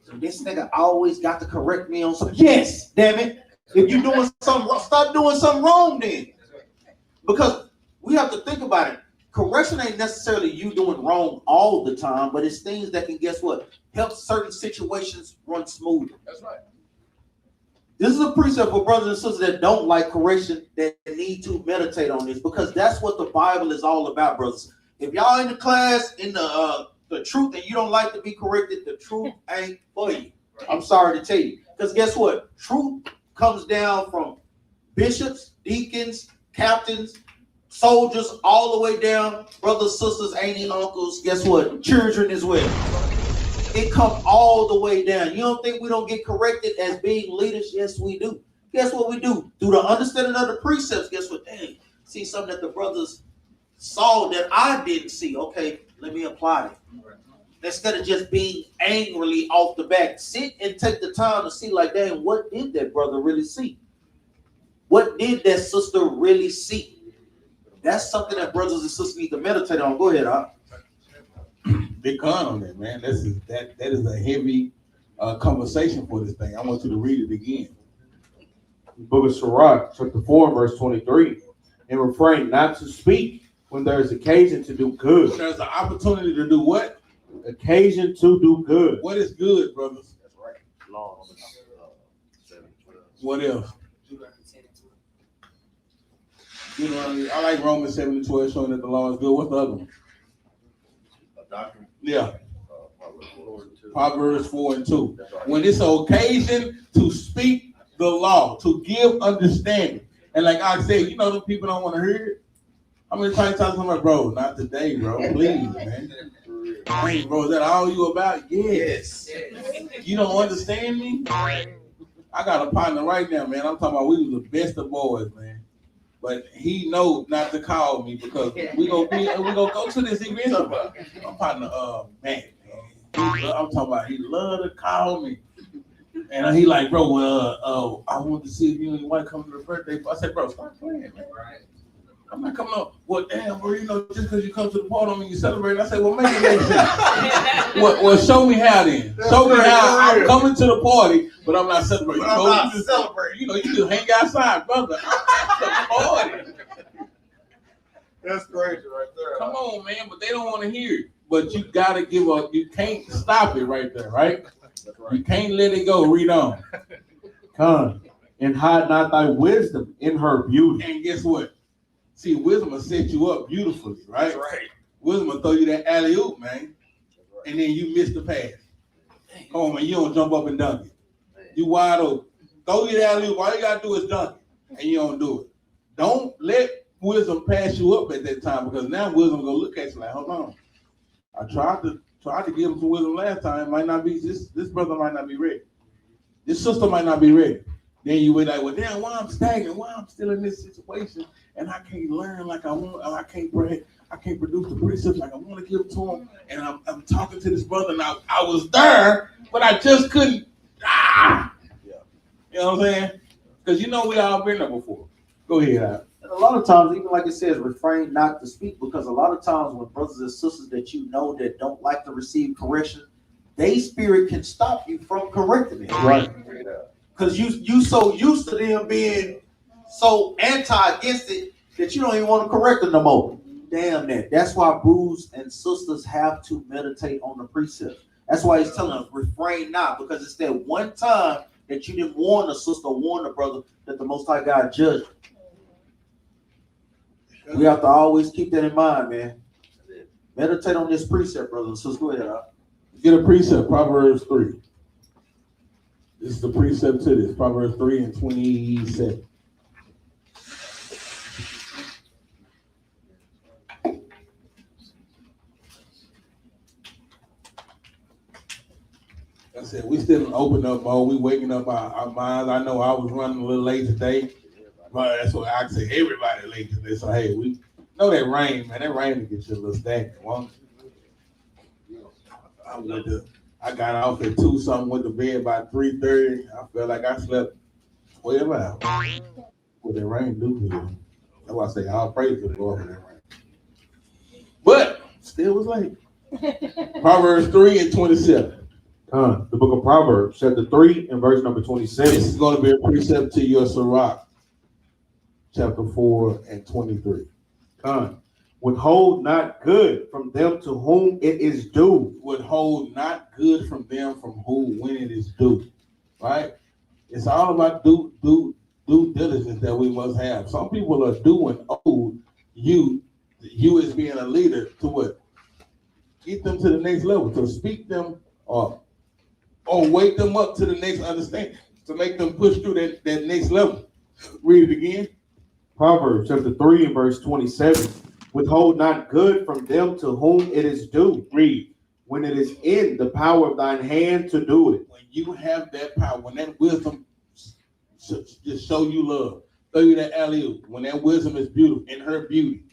So this nigga always got to correct me on something. Yes, damn it. If you doing something wrong, stop doing something wrong then. Because we have to think about it. Correction ain't necessarily you doing wrong all the time, but it's things that can, guess what, help certain situations run smoother. That's right. This is a precept for brothers and sisters that don't like correction, that need to meditate on this, because that's what the Bible is all about, brothers. If y'all in the class in the truth and you don't like to be corrected, the truth ain't for you. I'm sorry to tell you. Because guess what? Truth comes down from bishops, deacons, captains, soldiers, all the way down, brothers, sisters, aunties, uncles, guess what? Children as well. It comes all the way down. You don't think we don't get corrected as being leaders? Yes, we do. Guess what we do? Through the understanding of the precepts, guess what? Dang, see something that the brothers saw that I didn't see. Okay, let me apply it. Instead of just being angrily off the back, sit and take the time to see, like, dang, what did that brother really see? What did that sister really see? That's something that brothers and sisters need to meditate on. Go ahead, Al. Big con on that, man. That is a heavy conversation for this thing. I want you to read it again. The book of Sirach, chapter 4, verse 23. And refrain not to speak when there is occasion to do good. There's an opportunity to do what? Occasion to do good. What is good, brothers? That's right. Law. What else? Deuteronomy 10 and 12. Deuteronomy, I like Romans 7:12 showing that the law is good. What's the other one? Doctrine. Yeah. Proverbs 4 and 2. Proverbs 4 and 2. When it's an occasion to speak the law, to give understanding. And like I said, you know, the people don't want to hear it. I'm going to try to tell somebody, bro, not today, bro. Please, man. Hey, bro, is that all you about? Yes. You don't understand me? I got a partner right now, man. I'm talking about we was the best of boys, man. But he knows not to call me because we gonna go to this event. I'm partner, man. I'm talking about he love to call me. And he like, bro, I want to see if you and your wife come to the birthday. I said, bro, stop playing, man. I'm not coming up. Well, damn, bro, you know, just because you come to the party, I mean, you celebrate. I say, well, make it make sense. well, show me how then. Show me how I'm coming to the party, but I'm not celebrating. But I'm not celebrating. You know, you just hang outside, brother. I'm at the party. That's crazy right there. Come on, man, but they don't want to hear it. But you gotta give up. You can't stop it right there, right? You can't let it go. Read on. Come and hide not thy wisdom in her beauty. And guess what? See, wisdom will set you up beautifully, right? That's right. Wisdom will throw you that alley oop, man, and then you miss the pass. Come on, man, you don't jump up and dunk it. You wide open. Throw you the alley oop. All you gotta do is dunk it, and you don't do it. Don't let wisdom pass you up at that time, because now wisdom gonna look at you like, hold on. I tried to give him some wisdom last time. It might not be this brother might not be ready. This sister might not be ready. Then you were like, well, damn, why I'm stagnant? Why I'm still in this situation and I can't learn like I want? I can't produce the precepts like I want to give to him. And I'm talking to this brother, and I was there, but I just couldn't. You know what I'm saying? Because you know we all been there before. Go ahead, Al. And a lot of times, even like it says, refrain not to speak, because a lot of times when brothers and sisters that you know that don't like to receive correction, their spirit can stop you from correcting it. Right. Because you so used to them being so against it that you don't even want to correct them no more. Damn that. That's why brothers and sisters have to meditate on the precepts. That's why he's telling us refrain not, because it's that one time that you didn't warn the sister, warn the brother that the Most High God judged. We have to always keep that in mind, man. Meditate on this precept, brothers and sisters. Go ahead. Get a precept, Proverbs 3. This is the precept to this, Proverbs 3 and 27. I said, we still in open up mode. We waking up our minds. I know I was running a little late today, but that's what I say. Everybody late today. So, hey, we know that rain, man. That rain will get you a little stagnant, won't it? I got off at 2-something, went to bed by 3:30. I felt like I slept 12 hours. What that rain do for you? That's why I say all praise to the Lord for that rain. But still was late. Proverbs 3 and 27. The book of Proverbs, chapter 3 and verse number 27. This is going to be a precept to your Sirach, chapter 4 and 23. Withhold not good from them to whom it is due. Withhold not good from them from whom when it is due. Right? It's all about due diligence that we must have. Some people are due and owed you as being a leader to what? Get them to the next level, to speak them or wake them up to the next understanding, to make them push through that next level. Read it again. Proverbs chapter 3 and verse 27. Withhold not good from them to whom it is due. Read. When it is in the power of thine hand to do it. When you have that power, when that wisdom just show you love, throw you that alley-oop, when that wisdom is beautiful, in her beauty,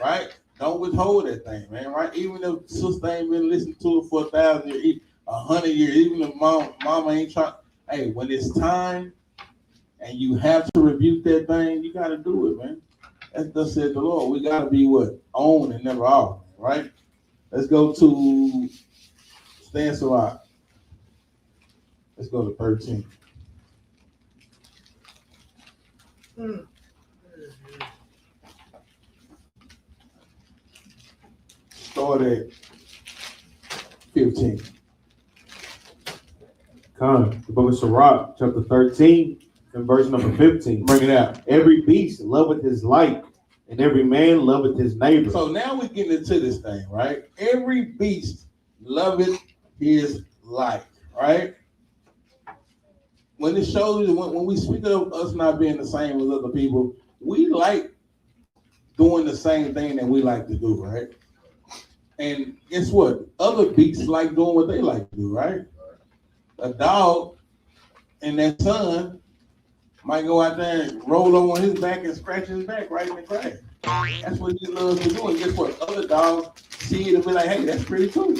right? Don't withhold that thing, man, right? Even if sister ain't been listening to it for 1,000 years, 100 years, even if mama ain't trying, hey, when it's time and you have to rebuke that thing, you got to do it, man. That's thus said the Lord. We got to be what? On and never off, right? Let's go to Stan Sirach. Let's go to 13. Start at 15. The book of Sirach, chapter 13 and verse number 15. Bring it out. Every beast loveth his like, and every man loveth his neighbor. So now we're getting into this thing, right? Every beast loveth his like, right? When it shows, when we speak of us not being the same as other people, we like doing the same thing that we like to do, right? And guess what? Other beasts like doing what they like to do, right? A dog and that son might go out there and roll over on his back and scratch his back right in the grass. That's what he loves to do. And guess what? Other dogs see it and be like, hey, that's pretty cool.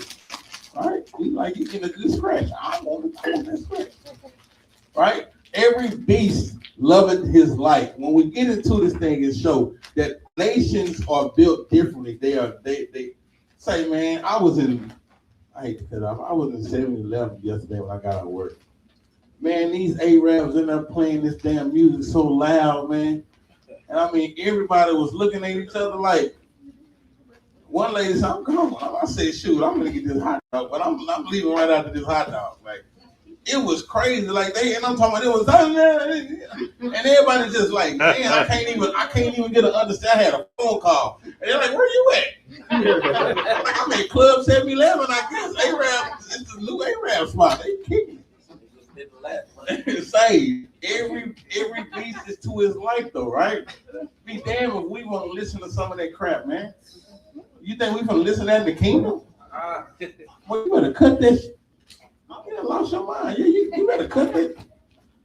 All right? He like getting a good scratch. I want that scratch. Right? Every beast loveth his like. When we get into this thing and show that nations are built differently, they say, man, I hate to cut off, I was in 7-Eleven yesterday when I got out of work. Man, these Arabs in there playing this damn music so loud, man. And I mean, everybody was looking at each other like, one lady said, I'm coming. I said, shoot, I'm gonna get this hot dog, but I'm leaving right after this hot dog. Like, it was crazy. Like and I'm talking about it was, and everybody just like, man, I can't even get an understand. I had a phone call, and they're like, where you at? Like, I'm at Club 7-Eleven. I guess Arab, it's the new Arab spot. They kicking it. Say every beast is to his life, though, right? Be damn if we won't listen to some of that crap, man. You think we gonna listen to that in the kingdom? Well, you better cut that shit. You lost your mind. You better cut that.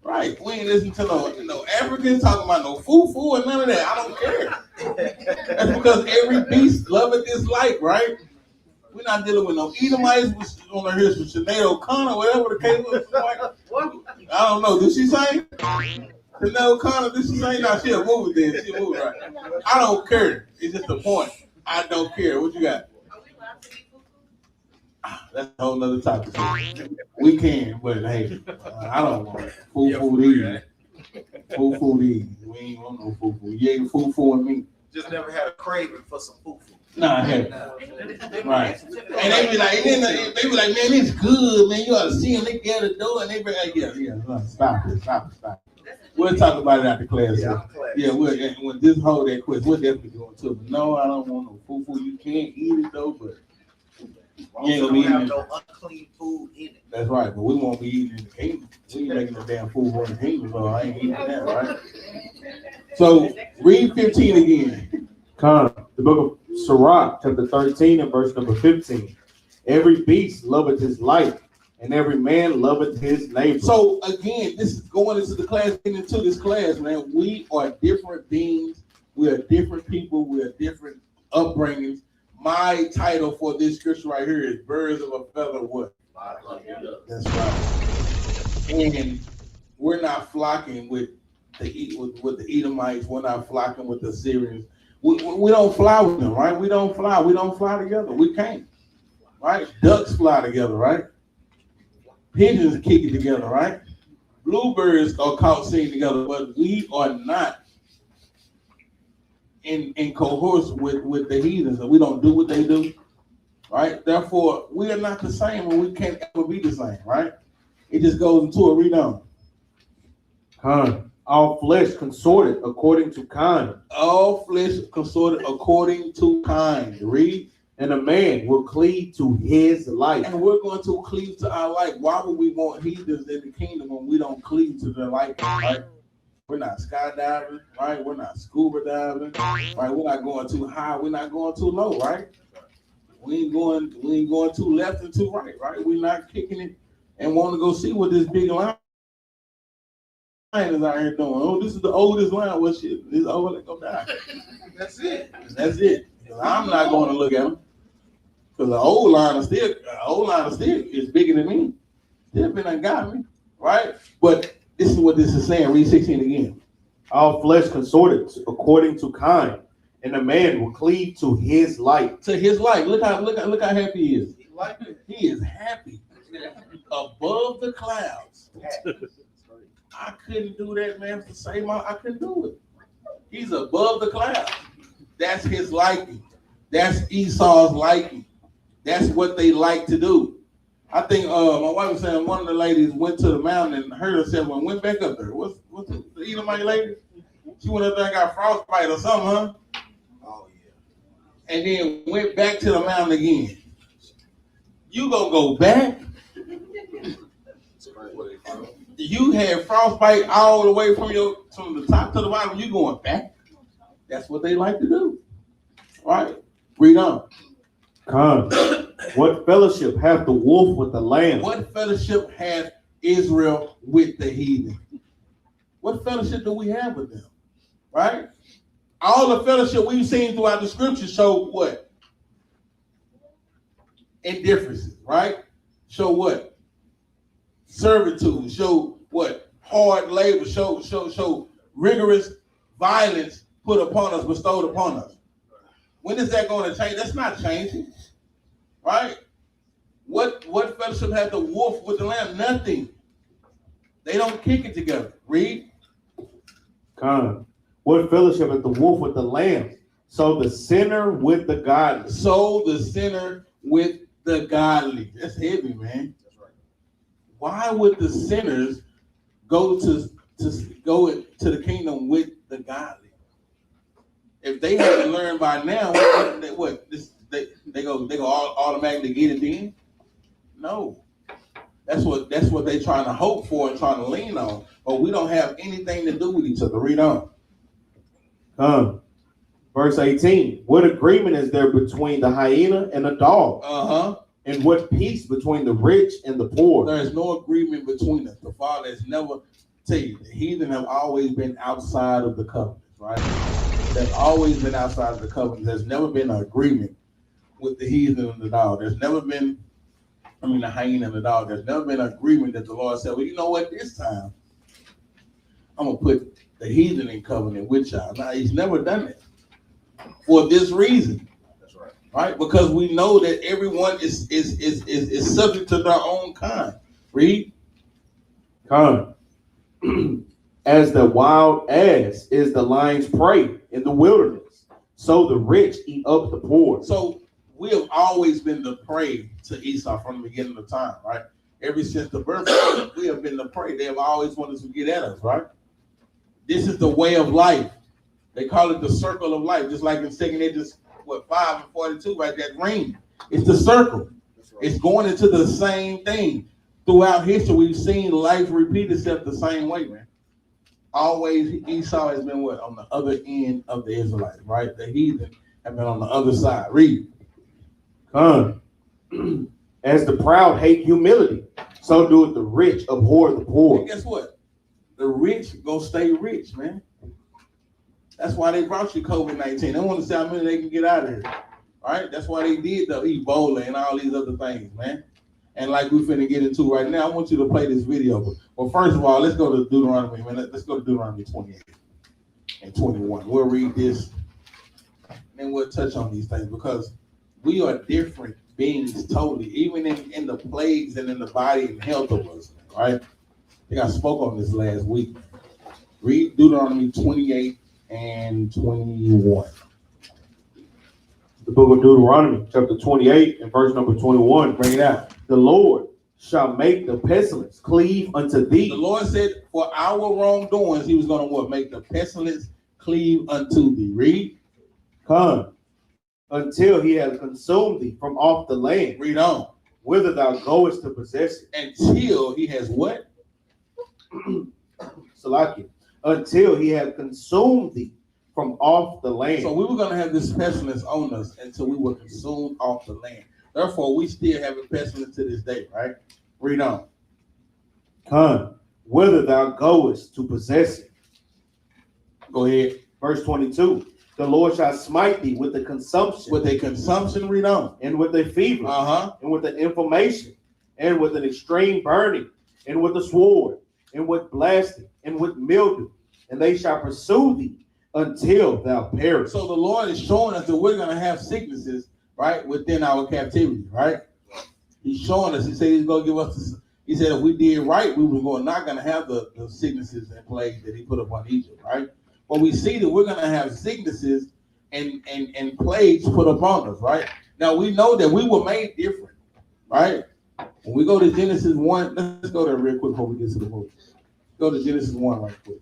Right. We ain't listening to no Africans talking about no foo-foo and none of that. I don't care. That's because every beast loveth his life, right? We're not dealing with no Edomites. We're gonna hear some Sinead O'Connor, whatever the case was. I don't know. Did she sing? Sinead O'Connor, did she sing? No, she a movie then. She a movie, right? I don't care. It's just the point. I don't care. What you got? That's a whole nother topic. We can, but hey, I don't want it. Foo-foo these. Foo-foo these. We ain't want no foo-foo. You ain't foo-fooing me. Just never had a craving for some foo-foo. Nah, I haven't. Right. And they be like, man, it's good, man. You ought to see them. They get the door and they be like, yeah. Stop it. We'll talk about it after class. Yeah, when this whole that quiz, we'll definitely go into it. But no, I don't want no foo-foo. You can't eat it though, but you ain't gonna be eating no unclean food in it. That's right, but we won't be eating in the kingdom. We ain't making no damn food for the kingdom, so I ain't eating that, right? So read 15 again. Con, the book of Sirach, chapter 13 and verse number 15. Every beast loveth his life, and every man loveth his neighbor. So again, this is going into the class, getting into this class, man. We are different beings. We are different people. We are different upbringings. My title for this scripture right here is birds of a feather what? That's right. And we're not flocking with the Edomites. We're not flocking with the Syrians. We don't fly with them, right? We don't fly together. We can't, right? Ducks fly together, right? Pigeons kick it together, right? Bluebirds are caught singing together, but we are not in cohorts with the heathens, and we don't do what they do, right? Therefore, we are not the same, and we can't ever be the same, right? It just goes into a read on. Con, all flesh consorted according to kind. All flesh consorted according to kind. Read. And a man will cleave to his life. And we're going to cleave to our life. Why would we want heathens in the kingdom when we don't cleave to their life, right? We're not skydiving, right? We're not scuba diving, right? We're not going too high. We're not going too low, right? We ain't going too left and too right, right? We're not kicking it and want to go see what this big lion is out here doing. Oh, this is the oldest lion. Well, shit, this old, let go die. That's it. I'm not going to look at him because the old lion is still is bigger than me. Still been and got me, right? But this is what this is saying. Read 16 again. All flesh consorted according to kind, and a man will cleave to his life. To his life. Look how happy he is. He is happy above the clouds. I couldn't do that, man. To save I couldn't do it. He's above the clouds. That's his liking. That's Esau's liking. That's what they like to do. I think my wife was saying one of the ladies went to the mountain and heard herself and went back up there. What's the Edomite lady? She went up there and got frostbite or something, huh? Oh yeah. And then went back to the mountain again. You gonna go back? You had frostbite all the way from the top to the bottom. You going back? That's what they like to do. Right? Read on. Con, what fellowship hath the wolf with the lamb? What fellowship has Israel with the heathen? What fellowship do we have with them? Right? All the fellowship we've seen throughout the scriptures show what? Indifferences, right? Show what? Servitude. Show what? hard labor, show rigorous violence put upon us, bestowed upon us. When is that going to change? That's not changing, right? What fellowship has the wolf with the lamb? Nothing. They don't kick it together. Read. Con. What fellowship is the wolf with the lamb? So the sinner with the godly. So the sinner with the godly. That's heavy, man. That's right. Why would the sinners go to the kingdom with the godly? If they haven't learned by now, they go automatically get it then? No. That's what they're trying to hope for and trying to lean on. But we don't have anything to do with each other. Read on. Verse 18. What agreement is there between the hyena and the dog? Uh-huh. And what peace between the rich and the poor? There is no agreement between us. The Father has never, tell you, the heathen have always been outside of the covenant, right? They've always been outside of the covenant. There's never been an agreement with the heathen and the dog. There's never been, the hyena and the dog. There's never been an agreement that the Lord said, well, you know what, this time, I'm going to put the heathen in covenant with y'all. Now, he's never done it for this reason. That's right. Right? Because we know that everyone is subject to their own kind. Read. Con. As the wild ass is the lion's prey in the wilderness, so the rich eat up the poor. So we have always been the prey to Esau from the beginning of time, right? Ever since the birth, we have been the prey. They have always wanted to get at us, right? This is the way of life. They call it the circle of life, just like in 2 Corinthians 5 and 42, right? That ring. It's the circle. That's right. It's going into the same thing. Throughout history, we've seen life repeat itself the same way, man. Always, Esau has been what? On the other end of the Israelites, right? The heathen have been on the other side. Read. Con. As the proud hate humility, so do the rich abhor the poor. And guess what? The rich gonna stay rich, man. That's why they brought you COVID-19. They want to see how many they can get out of here. All right? That's why they did the Ebola and all these other things, man. And like we finna get into right now, I want you to play this video. Well, first of all, let's go to Deuteronomy, man. Let's go to Deuteronomy 28 and 21. We'll read this, and then we'll touch on these things because we are different beings totally, even in the plagues and in the body and health of us, right? I think I spoke on this last week. Read Deuteronomy 28 and 21. The book of Deuteronomy, chapter 28, and verse number 21. Bring it out. The Lord shall make the pestilence cleave unto thee. The Lord said, for our wrongdoings, he was going to what? Make the pestilence cleave unto thee. Read. Come until he has consumed thee from off the land, Read on. whither thou goest to possess it. Until he has what? Salakia. Until he has consumed thee from off the land. So we were going to have this pestilence on us until we were consumed off the land. Therefore, we still have a pestilence to this day, right? Read on. Come, whither thou goest to possess it. Go ahead. Verse 22. The Lord shall smite thee with the consumption, With a consumption, read on. and with a fever, Uh-huh. and with an inflammation, and with an extreme burning, and with a sword, and with blasting, and with mildew, and they shall pursue thee until thou perish. So the Lord is showing us that we're going to have sicknesses, right, within our captivity, right? He's showing us. He said he's going to give us this. He said if we did right, we were not going to have the sicknesses and plagues that he put upon Egypt, right? But we see that we're going to have sicknesses and plagues put upon us, right? Now, we know that we were made different, right? When we go to Genesis 1, let's go there real quick before we get to the movie. Go to Genesis 1 right quick.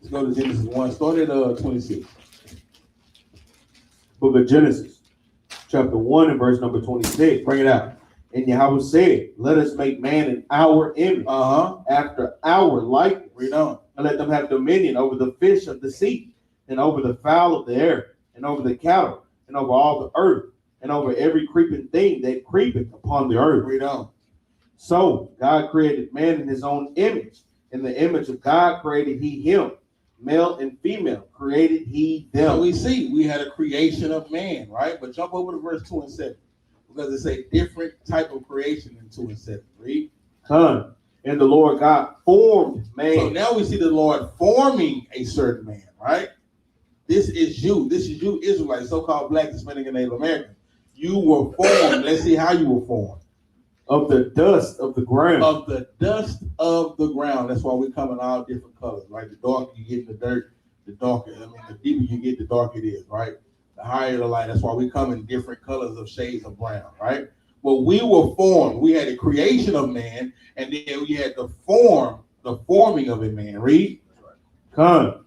Let's go to Genesis 1. Start at 26. Book of Genesis, chapter 1 and verse number 26. Bring it out. And Yahweh said, let us make man in our image, Uh-huh. after our likeness, Read on. and let them have dominion over the fish of the sea, and over the fowl of the air, and over the cattle, and over all the earth, and over every creeping thing that creepeth upon the earth. Read on. So God created man in his own image. In the image of God created he him. Male and female created he So them. we see we had a creation of man, right? But jump over to verse 2 and 7. We're because it's a different type of creation in 2 and 7. Read. Con. And the Lord God formed man. So now we see the Lord forming a certain man, right? This is you. This is you, Israelites, so-called Black, Hispanic, and Native American. You were formed. Let's see how you were formed. Of the dust of the ground. Of the dust of the ground. That's why we come in all different colors, right? The darker you get in the dirt, the darker, the deeper you get, the darker it is, right? The higher the light. That's why we come in different colors of shades of brown, right? Well, we were formed. We had the creation of man, and then we had the forming of a man. Read. Con.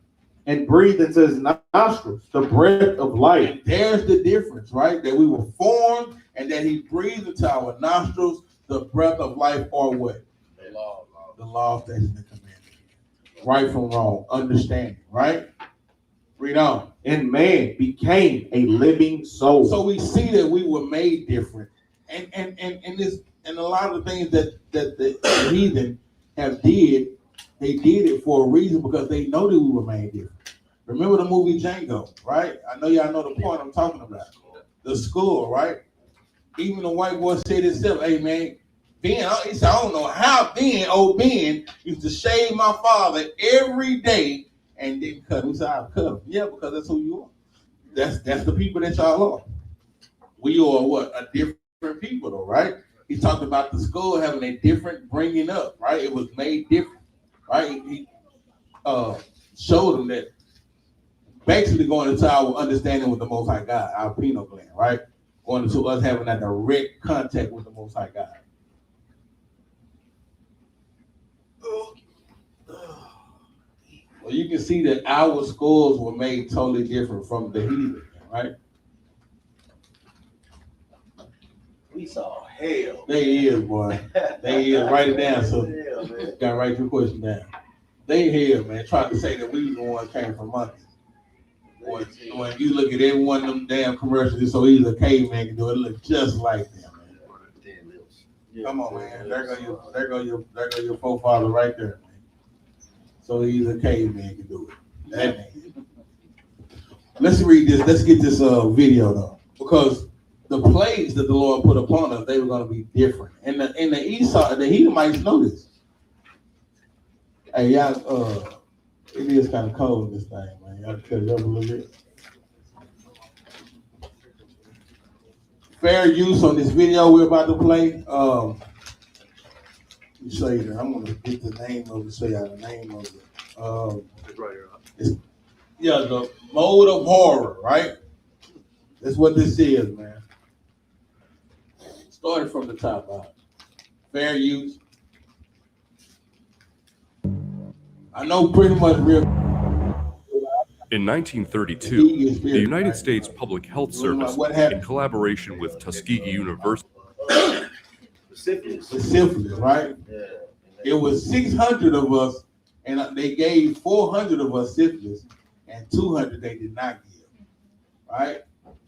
And breathed into his nostrils the breath of life. And there's the difference, right? That we were formed and that he breathed into our nostrils the breath of life, or what? The law, statutes, and commandments. Right from wrong, understanding, right? Read on. And man became a living soul. So we see that we were made different. And a lot of the things that the heathen have did, they did it for a reason, because they know that we were made different. Remember the movie Django, right? I know y'all know the point I'm talking about. The skull, right? Even the white boy said himself, hey man, Ben, he said, I don't know how Ben used to shave my father every day and didn't cut him. He said, I'll cut him. Yeah, because that's who you are. That's the people that y'all are. We are what? A different people though, right? He talked about the skull having a different bringing up, right? It was made different, right? He showed them that basically going into our understanding with the Most High God, our pineal gland, right? Going into us having that direct contact with the Most High God. Well, you can see that our skulls were made totally different from the heathen, right? We saw hell. They is, boy. They is. Write it down, so gotta write your question down. They here, man, trying to say that we was the ones came from monkeys. When you look at every one of them damn commercials, it's so easy a caveman can do it. It looks just like them, man. Come on, man. There go your forefather right there, man. So easy a caveman can do it. That man. Let's read this. Let's get this video though, because the plagues that the Lord put upon us, they were going to be different. And the Esau, the Edomites know this. Hey, y'all, it is kind of cold this thing, man. Y'all cut it up a little bit. Fair use on this video we're about to play. Let me show you that. I'm going to get the name of it, show y'all the name of it. It's right here. The mode of horror, right? That's what this is, man. Started from the top out. Fair use. I know pretty much real. In 1932, the United States Public Health Service, in collaboration with Tuskegee University, The syphilis, right? It was 600 of us, and they gave 400 of us syphilis, and 200 they did not give. Right?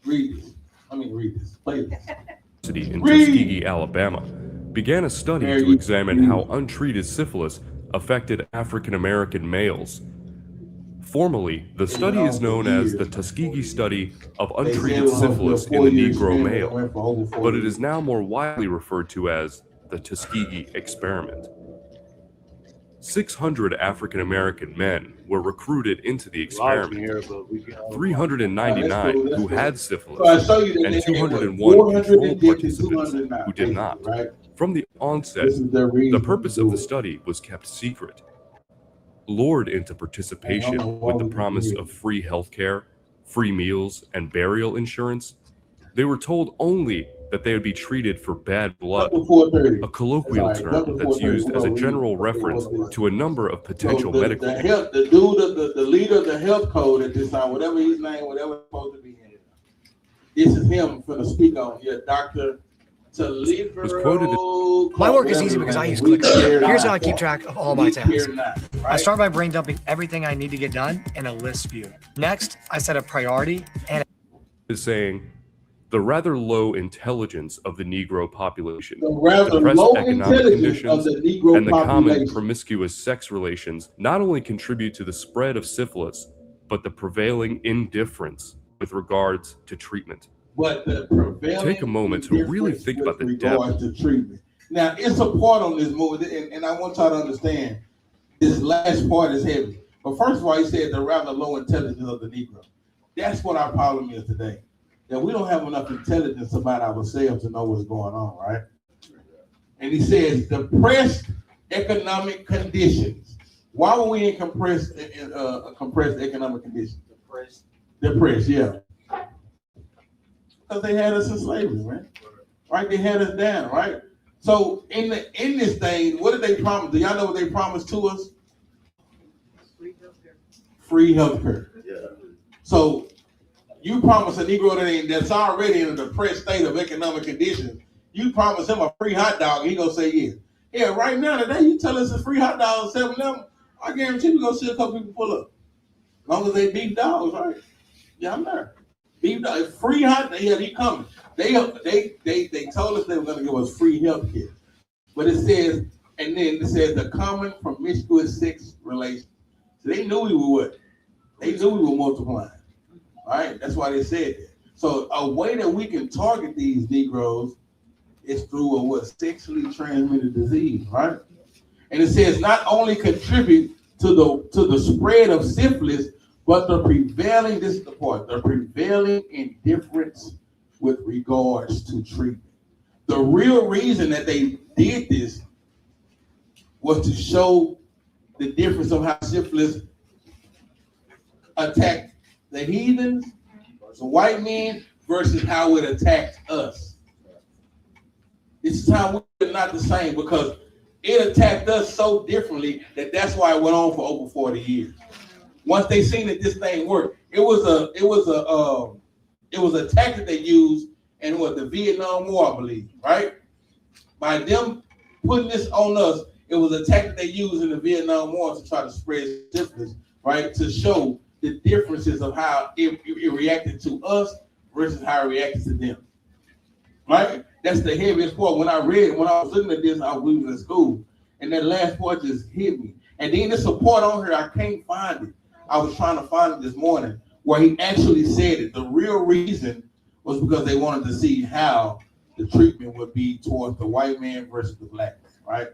Read this. Read this. Play this. in Tuskegee, Alabama, began a study to examine how untreated syphilis affected African American males. Formally, the study is known as the Tuskegee Study of Untreated Syphilis in the Negro Male, but it is now more widely referred to as the Tuskegee Experiment. 600 African American men were recruited into the experiment. 399 who had syphilis and 201 control participants who did not. From the onset, the purpose of the study was kept secret. Lured into participation with the promise of free health care, free meals, and burial insurance, they were told only that they would be treated for bad blood, a colloquial term that's used as a general reference to a number of potential medical conditions. The leader of the health code at this time, whatever his name, whatever it's supposed to be in. This is him for the speak on here, Dr. Was quoted. My work is easy because I use ClickStart. Here's how I keep track of all my tasks. I start by brain dumping everything I need to get done in a list view. Next, I set a priority and is saying the rather low intelligence of the Negro population, depressed economic conditions, and the common promiscuous sex relations not only contribute to the spread of syphilis, but the prevailing indifference with regards to treatment. but the prevailing. Take a moment to really think about the depth to treatment. Now, it's a part on this movie, and I want y'all to understand this last part is heavy. But first of all, he said the rather low intelligence of the Negro. That's what our problem is today. That we don't have enough intelligence about ourselves to know what's going on, right? And he says depressed economic conditions. Why were we in compressed economic conditions? Depressed, yeah. Because they had us in slavery, man. Right? They had us down, right? So in this thing, what did they promise? Do y'all know what they promised to us? Free healthcare. Yeah. So you promise a Negro that's already in a depressed state of economic conditions, you promise him a free hot dog, he gonna say yes. Yeah, right now today you tell us it's free hot dogs at 7-Eleven, I guarantee you gonna see a couple people pull up. As long as they beef dogs, right? Yeah, I'm there. Beef dog, free hot dog, yeah, they coming. They told us they were gonna give us free health care. But it says, and then it says the common promiscuous sex relations. So they knew we were what? They knew we were multiplying. All right, that's why they said that. So a way that we can target these Negroes is through a what? Sexually transmitted disease, right? And it says not only contribute to the spread of syphilis, but the prevailing, this is the part, the prevailing indifference with regards to treatment. The real reason that they did this was to show the difference of how syphilis attacked the heathens, the white men, versus how it attacked us. This time we're not the same because it attacked us so differently that's why it went on for over 40 years. Once they seen that this thing worked, it was a tactic they used in the Vietnam War, I believe, right? By them putting this on us, it was a tactic they used in the Vietnam War to try to spread syphilis, right? To show the differences of how it reacted to us versus how it reacted to them, right? That's the heaviest part. When I was looking at this, I was in school, and that last part just hit me. And then there's a part on here, I can't find it. I was trying to find it this morning where he actually said it. The real reason was because they wanted to see how the treatment would be towards the white man versus the black man, right?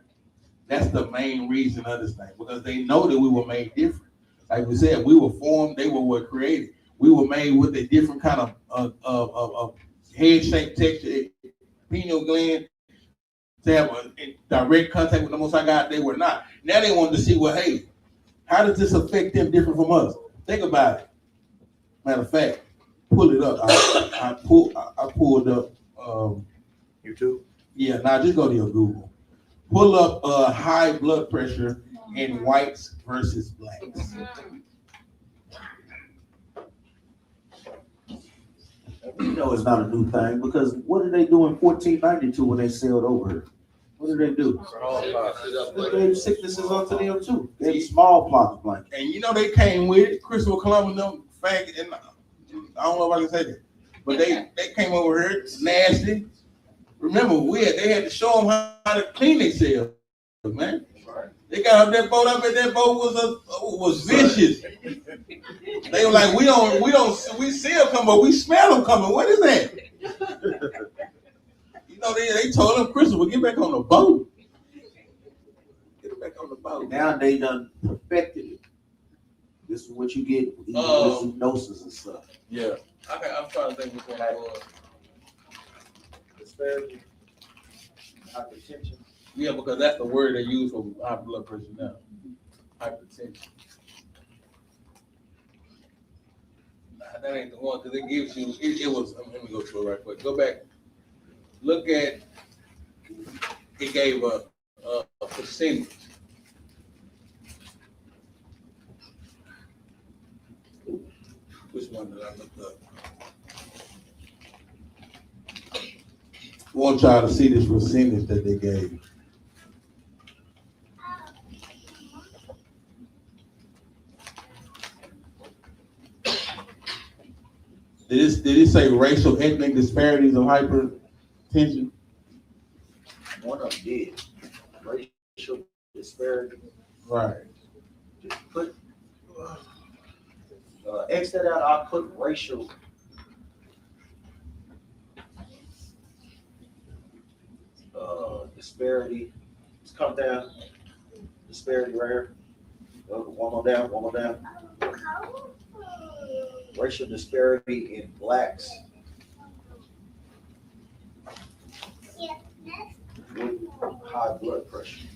That's the main reason of this thing, because they know that we were made different. Like we said, we were formed, they were what created. We were made with a different kind of head-shaped texture, pineal gland, to have a direct contact with the Most High God. They were not. Now they wanted to see, well, hey, how does this affect them different from us? Think about it. Matter of fact, pull it up. I pulled up. YouTube? Yeah, now just go to your Google. Pull up high blood pressure in whites versus blacks. You know it's not a new thing because what did they do in 1492 when they sailed over here? What did they do? They gave sicknesses onto them too. They had smallpox blanket. And you know they came with it. Christopher Columbus, them faggot, and I don't know if I can say that, but they came over here nasty. Remember, they had to show them how to clean themselves, man. They got up that boat. I bet that boat was vicious. They were like, we see them coming, but we smell them coming. What is that? You know, they told him, Christopher, get back on the boat. Get back on the boat. Now they done perfected it. This is what you get with zoonosis and stuff. Yeah. I'm trying to think which one it was. Disparity, hypertension. Yeah, because that's the word they use for high blood pressure now. Hypertension. Nah, that ain't the one, because it gives you, it was, let me go to it right quick. Go back. Look at, it gave a percentage. Which one did I look up? I want y'all to see this percentage that they gave. Did it say racial ethnic disparities of hypertension? One of them did. Racial disparity. Right. Just put X that out. I'll put racial Disparity. Let's come down. Disparity right here. One more down, one more down. Racial disparity in blacks. With high blood pressure.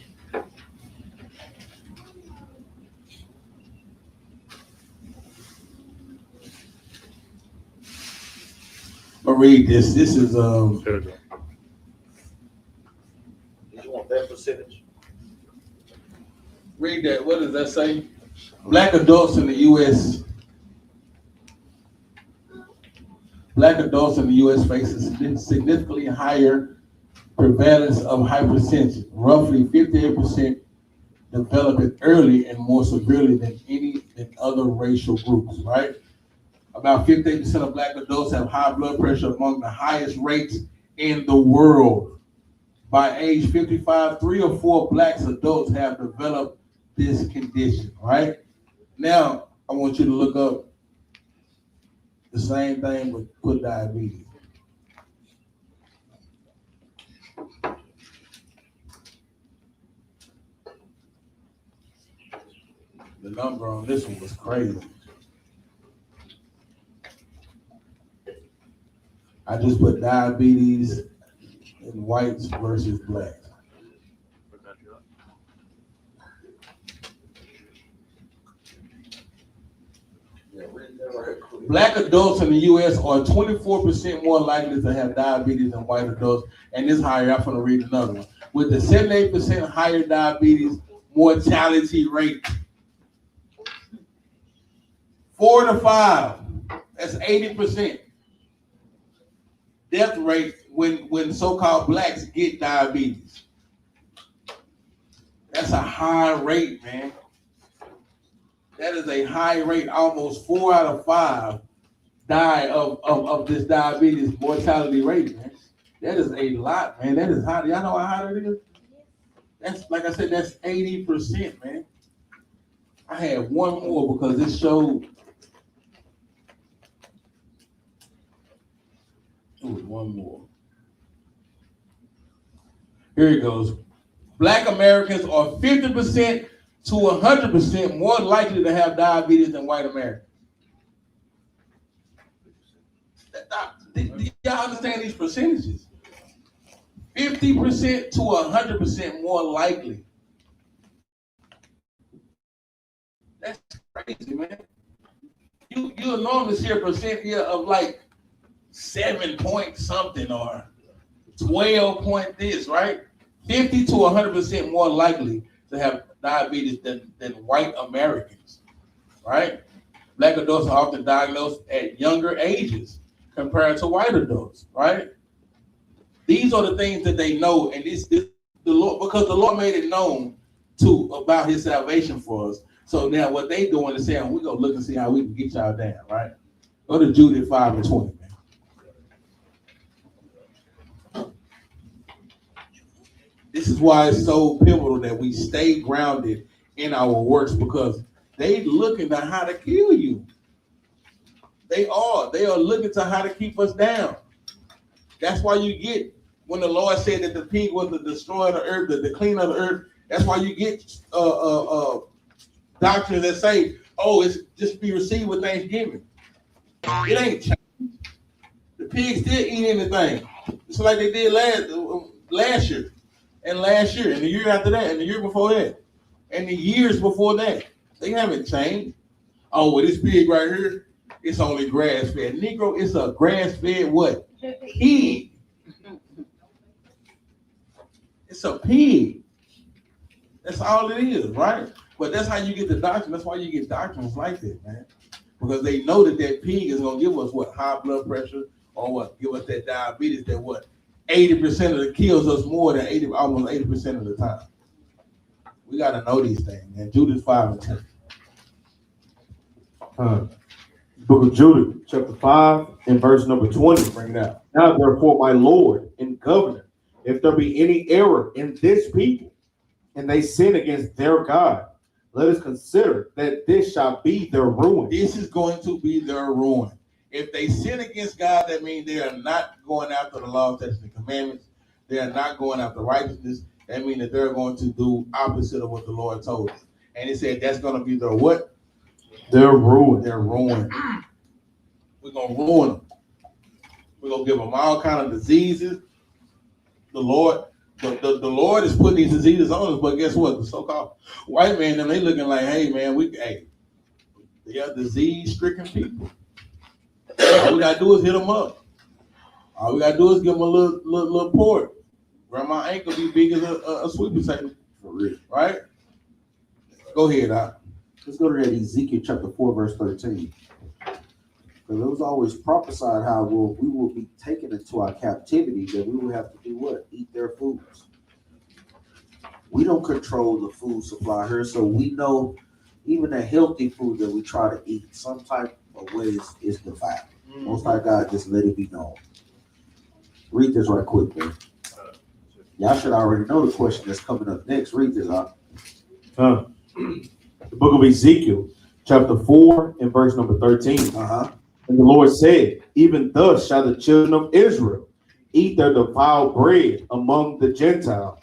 I'll read this. This is Did you want that percentage? read that. What does that say? Black adults in the U.S. Black adults in the U.S. face a significantly higher prevalence of hypertension. Roughly 58% develop it early and more severely than other racial groups, right? About 58% of black adults have high blood pressure, among the highest rates in the world. By age 55, 3 or 4 black adults have developed this condition, right? Now, I want you to look up the same thing with diabetes. The number on this one was crazy. I just put diabetes in whites versus blacks. Black adults in the U.S. are 24% more likely to have diabetes than white adults, and this higher. I'm going to read another one. With the 78% higher diabetes mortality rate. 4 to 5, that's 80%. Death rate when so-called blacks get diabetes. That's a high rate, man. That is a high rate. Almost 4 out of 5 die of this diabetes mortality rate, man. That is a lot, man. That is high. Y'all know how high that is? That's, like I said, that's 80%, man. I had one more because it showed. Ooh, one more. Here it goes. Black Americans are 50% to 100% more likely to have diabetes than white Americans. Do y'all understand these percentages? 50% to 100% more likely. That's crazy, man. You'll normally see a percent here of like 7 point something or 12 point this, right? 50 to 100% more likely to have diabetes than white Americans, right? Black adults are often diagnosed at younger ages compared to white adults, right? These are the things that they know, and this the Lord, because the Lord made it known about His salvation for us. So now what they doing is saying, we're gonna look and see how we can get y'all down, right? Go to Jude 5:20, man. This is why it's so pivotal that we stay grounded in our works, because they looking to how to kill you. They are looking to how to keep us down. That's why you get, when the Lord said that the pig was the destroyer of the earth, the cleaner of the earth, that's why you get doctrines that say, oh, it's just be received with thanksgiving. It ain't changed. The pigs still eat anything. It's like they did last year, and the year after that, and the year before that, and the years before that. They haven't changed. Oh, well, this pig right here, it's only grass-fed. Negro, it's a grass-fed what? Pig. It's a pig. That's all it is, right? But that's how you get the doctrine. That's why you get doctrines like that, man. Because they know that pig is going to give us what? High blood pressure, or what? Give us that diabetes that what? 80% of it kills us more than almost 80% of the time. We got to know these things, man. Jude 5:10. Book of Jude, chapter 5, and verse number 20. Bring it out. Now, therefore, my Lord and Governor, if there be any error in this people, and they sin against their God, let us consider that this shall be their ruin. This is going to be their ruin. If they sin against God, that means they are not going after the law, statutes, and commandments. they're not going after righteousness, that means that they're going to do opposite of what the Lord told them. And he said that's going to be their what? Their ruin. Their ruin. We're going to ruin them. We're going to give them all kind of diseases. The Lord is putting these diseases on us, but guess what? The so-called white man, they looking like, hey man, they are disease-stricken people. All we gotta do is hit them up. All we gotta do is give them a little port. Grandma ankle be big as a sweet potato. For real. Right? Go ahead, Doc. Let's go to that Ezekiel chapter 4, verse 13. Because it was always prophesied how we will be taken into our captivity, that we will have to do what? Eat their foods. We don't control the food supply here, so we know even the healthy food that we try to eat, some type of way is defiled. Most High God just let it be known. Read this right quick, man. Y'all should already know the question that's coming up next. Read this, huh? The book of Ezekiel, chapter 4 and verse number 13. And the Lord said, even thus shall the children of Israel eat their defiled bread among the Gentiles,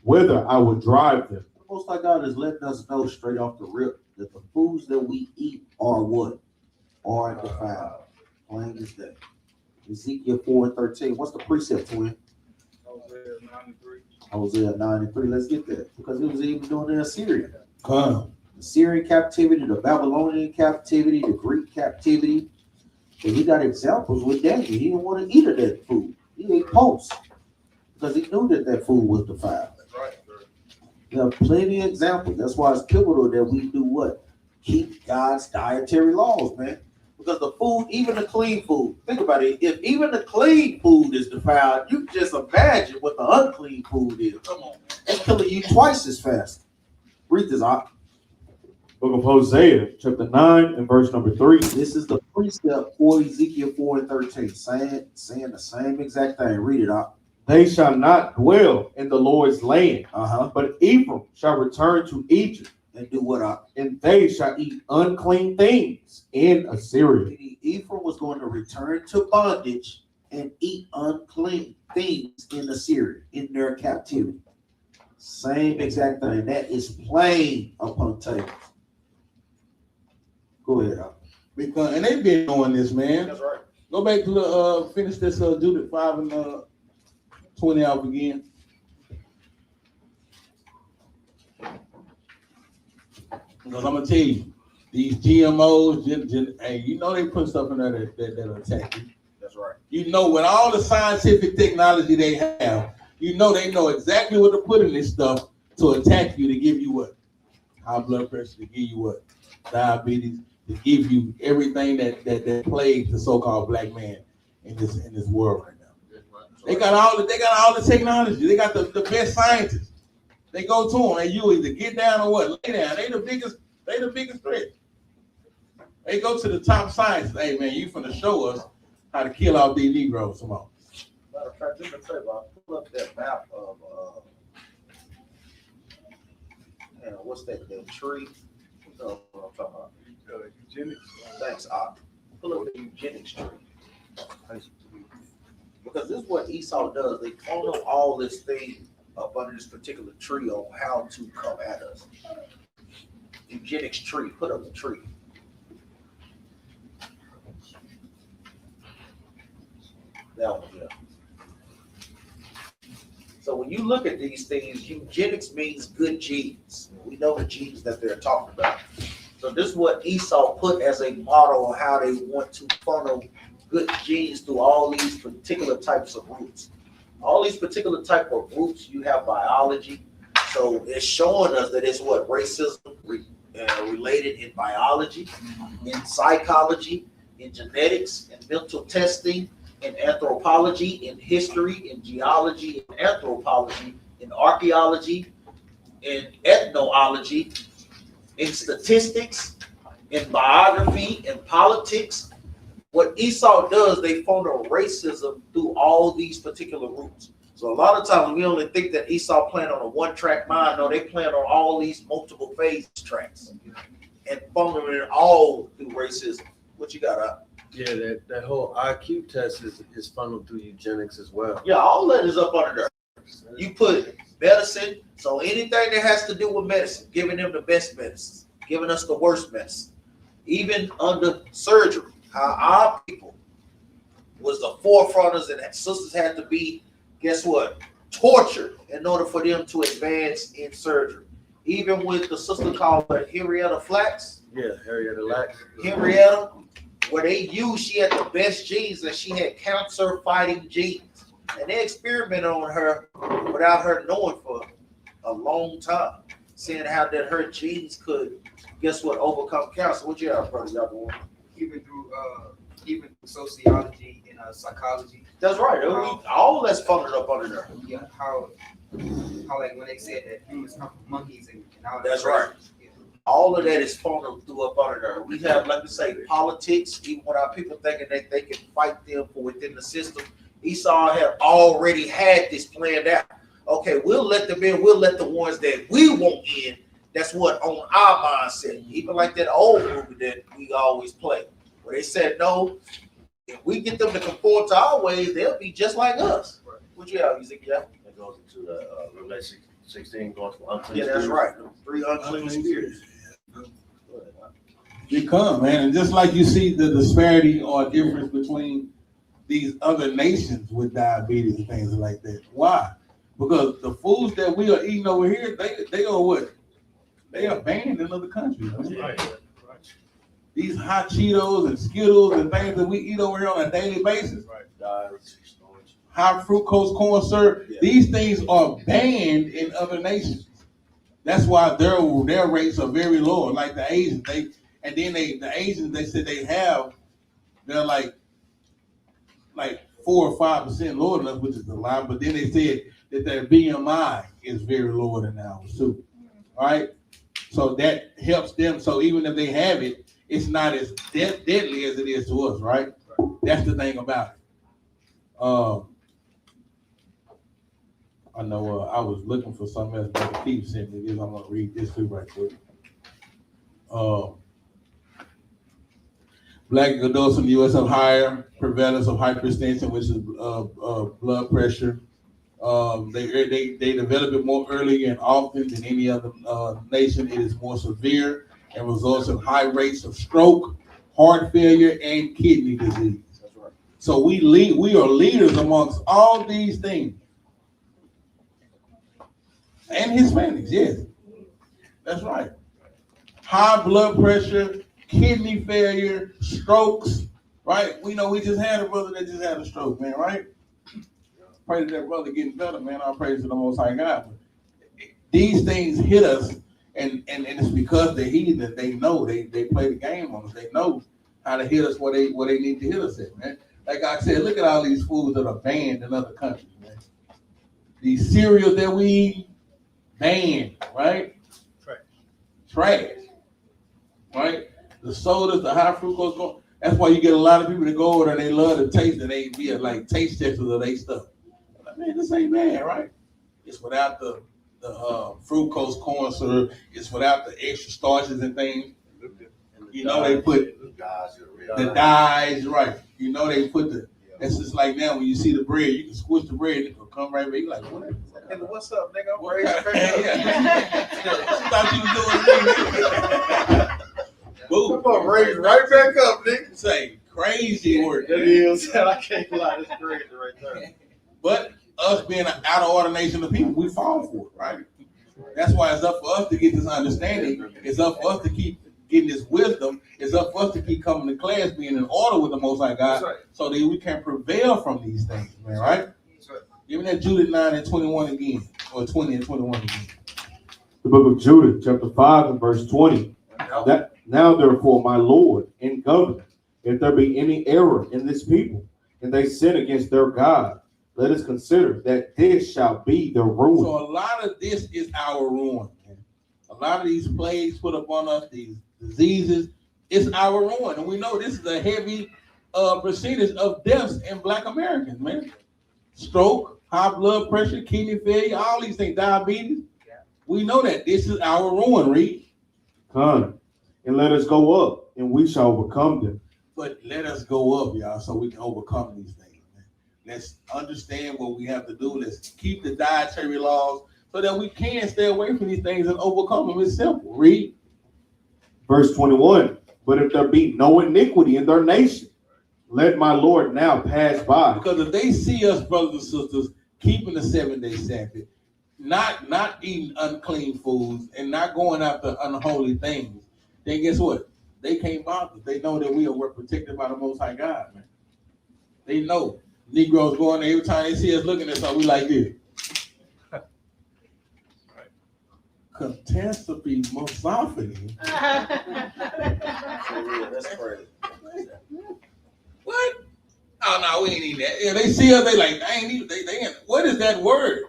whither I will drive them. The Most High God is letting us know straight off the rip that the foods that we eat are what? Are defiled. Plain as day. Ezekiel 4 and 13. What's the precept, twin? Hosea 9 and 3. Let's get that. Because it was even doing the Assyrian. The Syrian captivity, the Babylonian captivity, the Greek captivity. And he got examples with Daniel. He didn't want to eat of that food. He ate post because he knew that food was defiled. That's right, sir. There are plenty of examples. That's why it's pivotal that we do what? Keep God's dietary laws, man. Because the food, even the clean food, think about it. If even the clean food is defiled, you can just imagine what the unclean food is. Come on, man. It's killing you twice as fast. Read this out. Book of Hosea, chapter 9 and verse number 3. This is the precept for Ezekiel 4 and 13, saying the same exact thing. Read it out. They shall not dwell in the Lord's land, Uh-huh. but Ephraim shall return to Egypt, And do what out? and they shall eat unclean things in Assyria. Ephraim was going to return to bondage and eat unclean things in Assyria, in their captivity. Same exact thing. That is plain upon tables. Go ahead, Al. Because and they've been doing this, man. That's right. Go back to the finish this Judith 5 and 20 out again. Because I'm gonna tell you, these GMOs, hey, you know they put stuff in there that attack you. That's right. You know, with all the scientific technology they have, you know they know exactly what to put in this stuff to attack you, to give you what? High blood pressure, to give you what? Diabetes, to give you everything that plagues the so-called black man in this world right now. They got all the technology. They got the best scientists. They go to them, and you either get down or what? Lay down. They the biggest threat. They go to the top scientists. Hey man, you finna show us how to kill off these Negroes. Come on. Matter of fact, let me tell you, pull up that map of what's that tree? You know what I'm talking about. Eugenics. Thanks, Op. Pull up the eugenics tree. Because this is what Esau does. They funnel all this thing up under this particular tree on how to come at us. Eugenics tree. Put up the tree. That one, yeah. So when you look at these things, eugenics means good genes. We know the genes that they're talking about. So this is what Esau put as a model on how they want to funnel good genes through all these particular types of roots. All these particular type of roots, you have biology. So it's showing us that it's what racism related in biology, in psychology, in genetics, in mental testing, in anthropology, in history, in geology, in anthropology, in archaeology, in ethnology, in statistics, in biography, in politics. What Esau does, they funnel racism through all these particular roots. So a lot of times we only think that Esau playing on a one-track mind. No, they playing on all these multiple phase tracks and funneling it all through racism. What you got up? Yeah, that whole IQ test is funneled through eugenics as well. Yeah, all that is up under there. You put medicine, so anything that has to do with medicine, giving them the best medicine, giving us the worst medicine. Even under surgery, how our people was the forefronters and sisters had to be, guess what, tortured in order for them to advance in surgery. Even with the sister called Henrietta Flax. Yeah, Henrietta Lacks. Henrietta, where they used, she had the best genes and she had cancer fighting genes. And they experimented on her without her knowing for a long time, seeing how that her genes could, guess what, overcome cancer. What you have, brother? Y'all doing? Even through sociology and psychology. That's right. All that's funded up under there. Yeah, how like when they said that humans come from monkeys and all that. That's right. Yeah. All of that is funneled through up under there. We have, like we say, politics. Even when our people thinking that they can fight them from within the system, Esau had already had this planned out. Okay, we'll let them in. We'll let the ones that we want in. That's what on our mindset. Even like that old movie that we always play, where they said, no, if we get them to conform to our ways, they'll be just like us. Right. What you have, Ezekiel? That goes into the Revelation 16, going to unclean Yeah, that's spirits. right. The 3 unclean spirits. You come, man, and just like you see the disparity or difference between these other nations with diabetes and things like that. Why? Because the foods that we are eating over here, they are what? They are banned in other countries. Right? These hot Cheetos and Skittles and things that we eat over here on a daily basis. High fructose corn syrup. Yeah. These things are banned in other nations. That's why their rates are very low. Like the Asians, the Asians they said they're like 4 or 5% lower than us, which is a lot. But then they said that their BMI is very lower than ours too. All right, so that helps them. So even if they have it, it's not as deadly as it is to us, right? That's the thing about it. I know I was looking for something else, but Keith sent me this. I'm gonna read this too right quick. Black adults in the U.S. have higher prevalence of hypertension, which is blood pressure. They develop it more early and often than any other nation. It is more severe and results in high rates of stroke, heart failure, and kidney disease. That's right. So we are leaders amongst all these things. And Hispanics, yes. That's right. High blood pressure, kidney failure, strokes, right? We know we just had a brother that just had a stroke, man, right? Pray that brother getting better, man. I'll praise to the Most High God. But these things hit us, and it's because they're heathen. They know they play the game on us. They know how to hit us where they need to hit us at, man. Like I said, look at all these foods that are banned in other countries, man. These cereals that we eat, banned, right? Trash, right? The sodas, the high fructose. That's why you get a lot of people that go over there and they love the taste and they be like taste testers of their stuff. Like, man, this ain't bad, right? It's without the fructose corn syrup. It's without the extra starches and things. You know they put the dyes, right? You know they put the. That's just like now when you see the bread, you can squish the bread and it'll come right back. You like, what? What's up, nigga? I'm ready to thought you was doing it. Boom. I'm raise right back up, nigga. Say crazy work. That is. I can't lie. That's crazy right there. But us being an out of order nation of people, we fall for it, right? That's why it's up for us to get this understanding. It's up for us to keep getting this wisdom. It's up for us to keep coming to class, being in order with the Most High God, right, so that we can prevail from these things, man, right? Give me that Judith 9:21 again, or 20 and 21 again. The book of Judith, chapter 5 and verse 20. Now therefore, my Lord and Governor, if there be any error in this people, and they sin against their God, let us consider that this shall be their ruin. So a lot of this is our ruin, man. A lot of these plagues put upon us, these diseases, it's our ruin. And we know this is a heavy percentage of deaths in Black Americans, man. Stroke, high blood pressure, kidney failure, all these things, diabetes. We know that this is our ruin, Reed. Come, and let us go up, and we shall overcome them. But let us go up, y'all, so we can overcome these things, man. Let's understand what we have to do. Let's keep the dietary laws so that we can stay away from these things and overcome them. It's simple. Read. Verse 21. But if there be no iniquity in their nation, let my Lord now pass by. Because if they see us, brothers and sisters, keeping the 7-day Sabbath, not eating unclean foods, and not going after unholy things, then guess what? They can't bother. They know that we're protected by the Most High God, man. They know. Negroes going there, every time they see us looking at something, we like this. Catastrophe misophony. That's crazy. What? Oh no, we ain't eating that. Yeah, they see us, they like, I ain't even, they ain't, what is that word?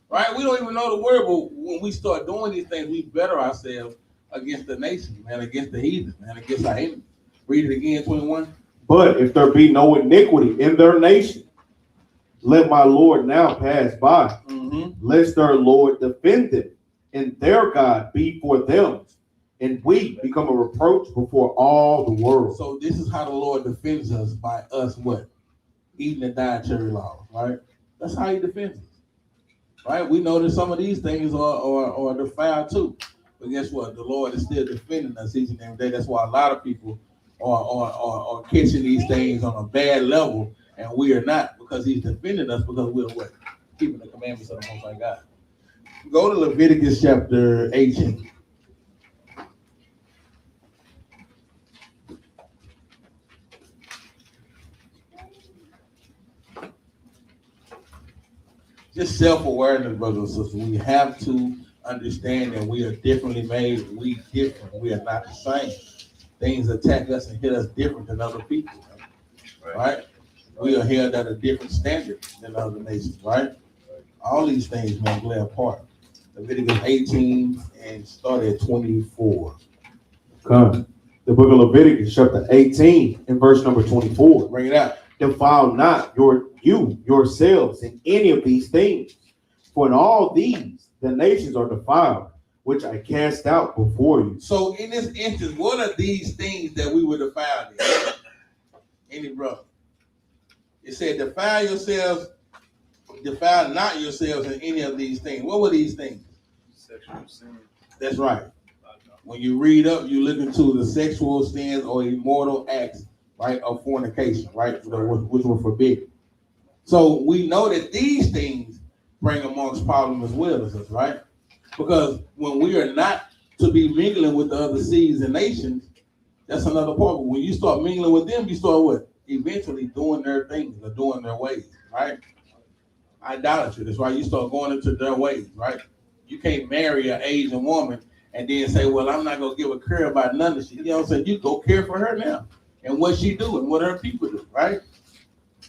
Right? We don't even know the word, but when we start doing these things, we better ourselves against the nation, man, against the heathen, man, against our enemies. Read it again, 21. But if there be no iniquity in their nation, let my Lord now pass by, lest their Lord defend them, and their God be for them, and we become a reproach before all the world. So this is how the Lord defends us, by us what? Eating the dietary laws, right? That's how he defends us. Right? We know that some of these things are defiled too. But guess what? The Lord is still defending us each and every day. That's why a lot of people are catching these things on a bad level, and we are not, because he's defending us, because we're what? Keeping the commandments of the Most High God. Go to Leviticus chapter 18. Just self-awareness, brothers and sisters. We have to understand that we are differently made. We different. We are not the same. Things attack us and hit us different than other people. Right? We are held at a different standard than other nations. Right? All these things, man, play a part. Leviticus 18 and start at 24. Come. The book of Leviticus, chapter 18, and verse number 24. Bring it out. Defile not yourselves in any of these things, for in all these the nations are defiled, which I cast out before you. So in this instance, what are these things that we were defiled in? Any brother? It said, defile not yourselves in any of these things. What were these things? Sexual sin. That's right. When you read up, you look into the sexual sins or immortal acts, right, of fornication, right, which were forbidden. So we know that these things bring amongst problems as well as us, right? Because when we are not to be mingling with the other seeds and nations, that's another part. But when you start mingling with them, you start what? Eventually doing their things or doing their ways, right? Idolatry. That's why you start going into their ways, right? You can't marry an Asian woman and then say, well, I'm not going to give a care about none of shit. You know what I'm saying? You go care for her now and what she do and what her people do, right?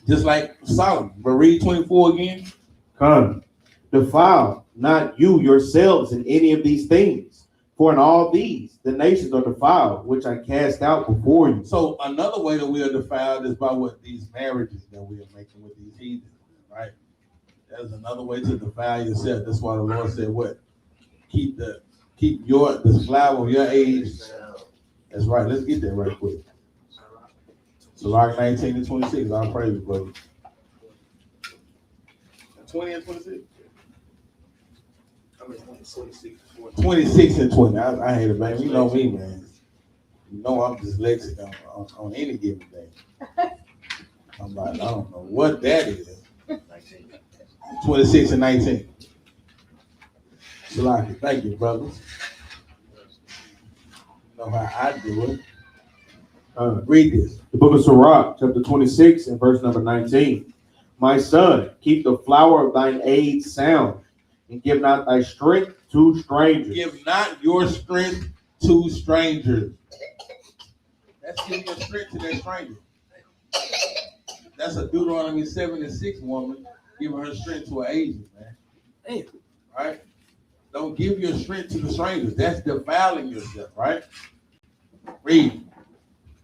Just like Solomon. But read 24 again. Come, defile not you yourselves in any of these things, for in all these the nations are defiled, which I cast out before you. So another way that we are defiled is by what these marriages that we are making with these heathens, right? There's another way to defile yourself. That's why the Lord said what? Keep the flower of your age. That's right. Let's get that right quick. Sirach 19 and 26. I'll praise you, brother. 20 and 26. I mean, 26. 26 and 20. I hate it, man. You know me, man. You know I'm dyslexic on any given day. I'm like, I don't know what that is. 26 and 19. Salaki, thank you, brothers. You know how I do it. Read this. The book of Sirach, chapter 26, and verse number 19. My son, keep the flower of thine age sound, and give not thy strength to strangers. Give not your strength to strangers. That's giving your strength to that stranger. That's a Deuteronomy 7:6 woman giving her strength to an Asian, man. Damn, right? Don't give your strength to the strangers. That's defiling yourself, right? Read.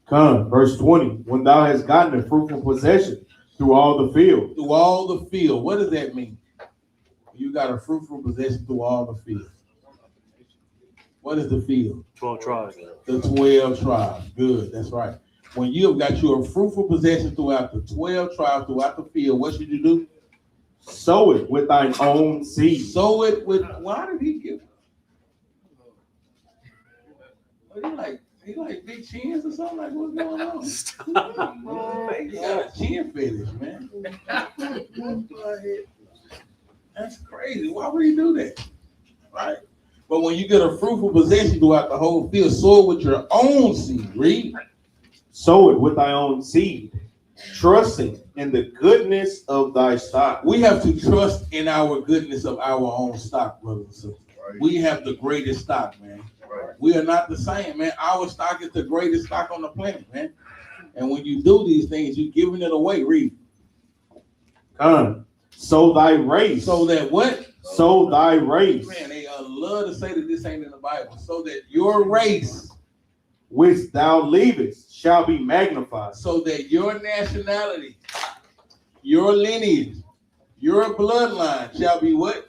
Come, verse 20. When thou hast gotten a fruitful possession through all the field. Through all the field. What does that mean? You got a fruitful possession through all the field. What is the field? 12 tribes. The 12 tribes. Good, that's right. When you have got you a fruitful possession throughout the 12 tribes, throughout the field, what should you do? Sow it with thine own seed. Sow it with, why did he give? He like big chins or something? Like, what's going on? He got a chin fetish, man. That's crazy. Why would he do that? Right? But when you get a fruitful possession throughout the whole field, sow it with your own seed. Read. Sow it with thy own seed, trusting in the goodness of thy stock. We have to trust in our goodness of our own stock, brothers and sisters. Right. We have the greatest stock, man. Right. We are not the same, man. Our stock is the greatest stock on the planet, man. And when you do these things, you're giving it away. Read. Sow thy race. So that what? Sow thy race. Man, they love to say that this ain't in the Bible. So that your race, which thou leavest, shall be magnified. So that your nationality, your lineage, your bloodline shall be what?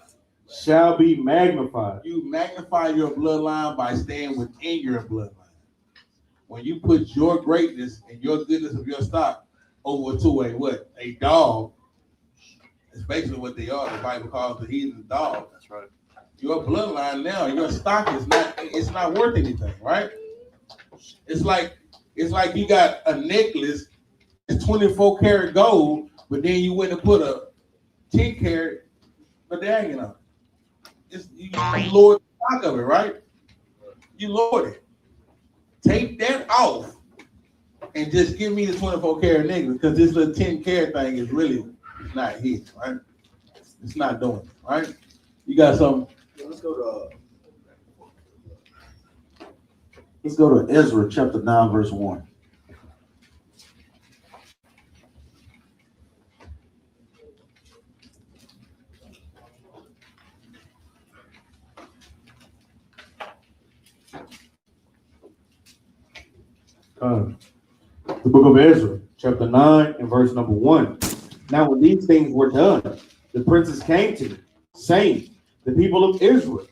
Shall be magnified. You magnify your bloodline by staying within your bloodline. When you put your greatness and your goodness of your stock over to a what? A dog. It's basically what they are. The Bible calls the heathen dog. That's right. Your bloodline now, your stock is not worth anything, right? It's like you got a necklace, it's 24 karat gold, but then you went and put a 10 karat medallion on it. You lowered the stock of it, right? You lowered it. Take that off and just give me the 24 karat necklace, because this little 10 karat thing is really not hit, right? It's not doing it, right? You got something? Let's go to Ezra chapter 9, verse 1. The book of Ezra, chapter 9 and verse number 1. Now when these things were done, the princes came to me, saying, the people of Israel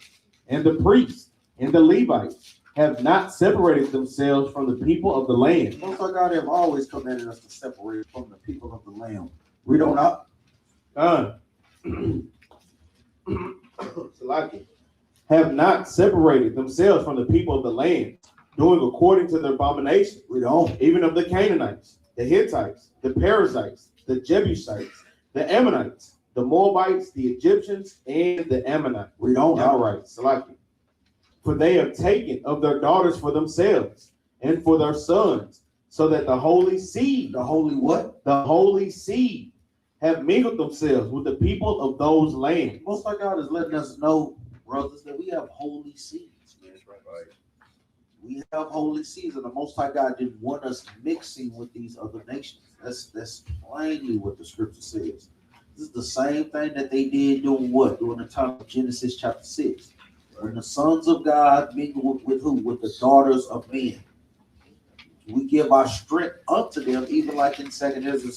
and the priests and the Levites have not separated themselves from the people of the land. Most of God have always commanded us to separate from the people of the land. Read on up. Have not separated themselves from the people of the land, doing according to their abomination. Read on. Even of the Canaanites, the Hittites, the Perizzites, the Jebusites, the Ammonites, the Moabites, the Egyptians, and the Ammonites. Read on. Amorites, Salaki. For they have taken of their daughters for themselves and for their sons, so that the holy seed, the holy what? The holy seed have mingled themselves with the people of those lands. Most of God is letting us know, brothers, that we have holy seeds. Yes, right. We have holy seeds, and the Most High God didn't want us mixing with these other nations. That's plainly what the scripture says. This is the same thing that they did doing what? During the time of Genesis chapter 6. When the sons of God mingle with who? With the daughters of men. We give our strength unto them, even like in 2nd Ezra,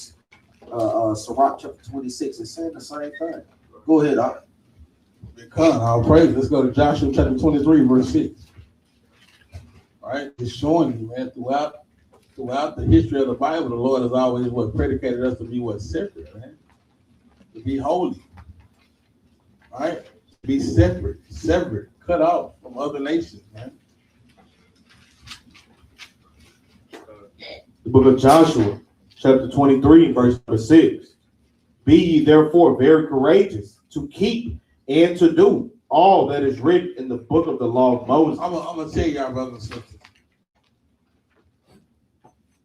Sirach chapter 26. It's saying the same thing. Go ahead, I'll praise. Let's go to Joshua chapter 23, verse 6. All right, it's showing you, man, throughout the history of the Bible, the Lord has always predicated us to be separate, man. To be holy. All right? Be separate, cut off from other nations, man. The book of Joshua, chapter 23, verse 6. Be ye therefore very courageous to keep and to do all that is written in the book of the law of Moses. I'm going to tell y'all, brothers and sisters,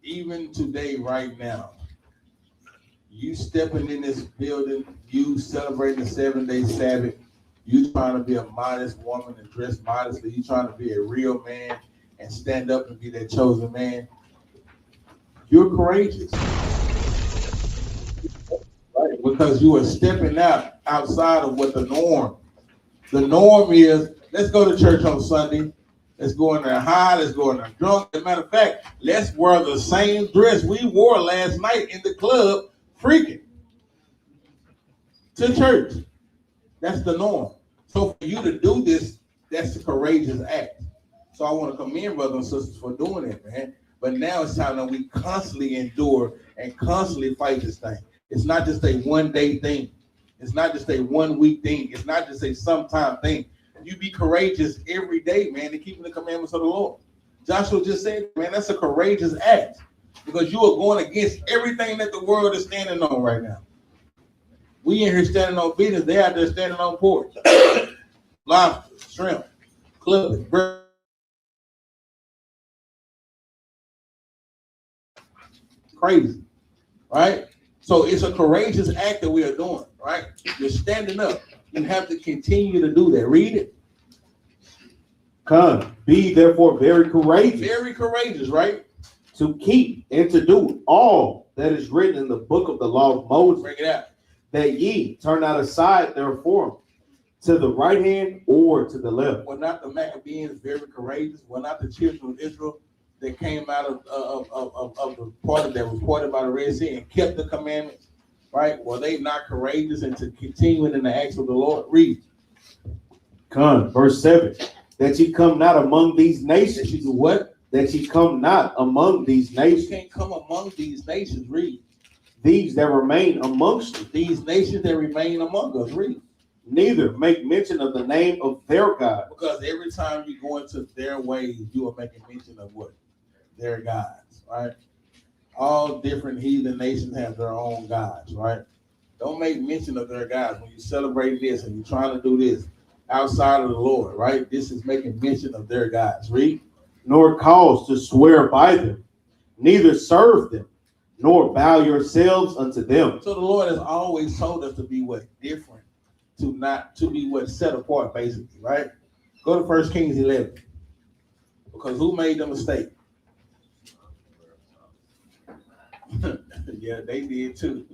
even today, right now, you stepping in this building, you celebrating the 7-day Sabbath, you trying to be a modest woman and dress modestly, you trying to be a real man and stand up and be that chosen man, you're courageous. Right? Because you are stepping outside of what the norm. The norm is, let's go to church on Sunday. Let's go in there high. Let's go in there drunk. As a matter of fact, let's wear the same dress we wore last night in the club, freaking to church. That's the norm. So for you to do this, that's a courageous act. So I want to commend brothers and sisters for doing it, man. But now it's time that we constantly endure and constantly fight this thing. It's not just a one-day thing. It's not just a one-week thing. It's not just a sometime thing. You be courageous every day, man, in keeping the commandments of the Lord. Joshua just said, man, that's a courageous act because you are going against everything that the world is standing on right now. We in here standing on business. They out there standing on pork, lobster, shrimp, clippers, bread. Crazy, right? So it's a courageous act that we are doing, right? You're standing up. You have to continue to do that. Read it. Come, be therefore very courageous. Very courageous, right? To keep and to do all that is written in the book of the law of Moses. Bring it out. That ye turn not aside therefore to the right hand or to the left. Were not the Maccabees very courageous? Were not the children of Israel that came out of the part that was parted by the Red Sea and kept the commandments, right? Were they not courageous and to continuing in the acts of the Lord? Read. Come, verse 7. That ye come not among these nations. That you do what? That ye come not among these nations. You can't come among these nations. Read. These that remain amongst you. These nations that remain among us. Read. Neither make mention of the name of their God. Because every time you go into their ways, you are making mention of what? Their gods, right? All different heathen nations have their own gods, right? Don't make mention of their gods when you celebrate this and you're trying to do this outside of the Lord, right? This is making mention of their gods. Read. Nor cause to swear by them, neither serve them, nor bow yourselves unto them. So the Lord has always told us to be what? Different, to be what? Set apart, basically, right? Go to 1 Kings 11. Because who made the mistake? Yeah, they did too.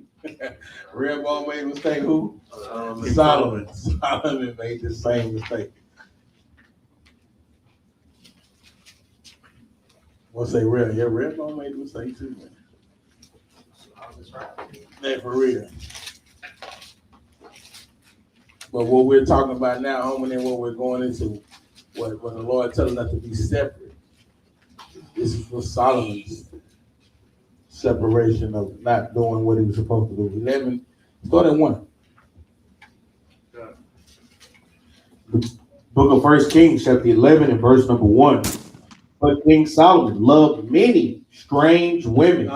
Rehoboam made a mistake. Who? Solomon. Solomon made the same mistake. We'll say real. Yeah, Rehoboam made a mistake too, man. Yeah, for real. But what we're talking about now, homie, and what we're going into, what the Lord telling us to be separate. This is for Solomon's separation of not doing what he was supposed to do. 11, start at 1. The book of 1 Kings, chapter 11, and verse number 1. But King Solomon loved many strange women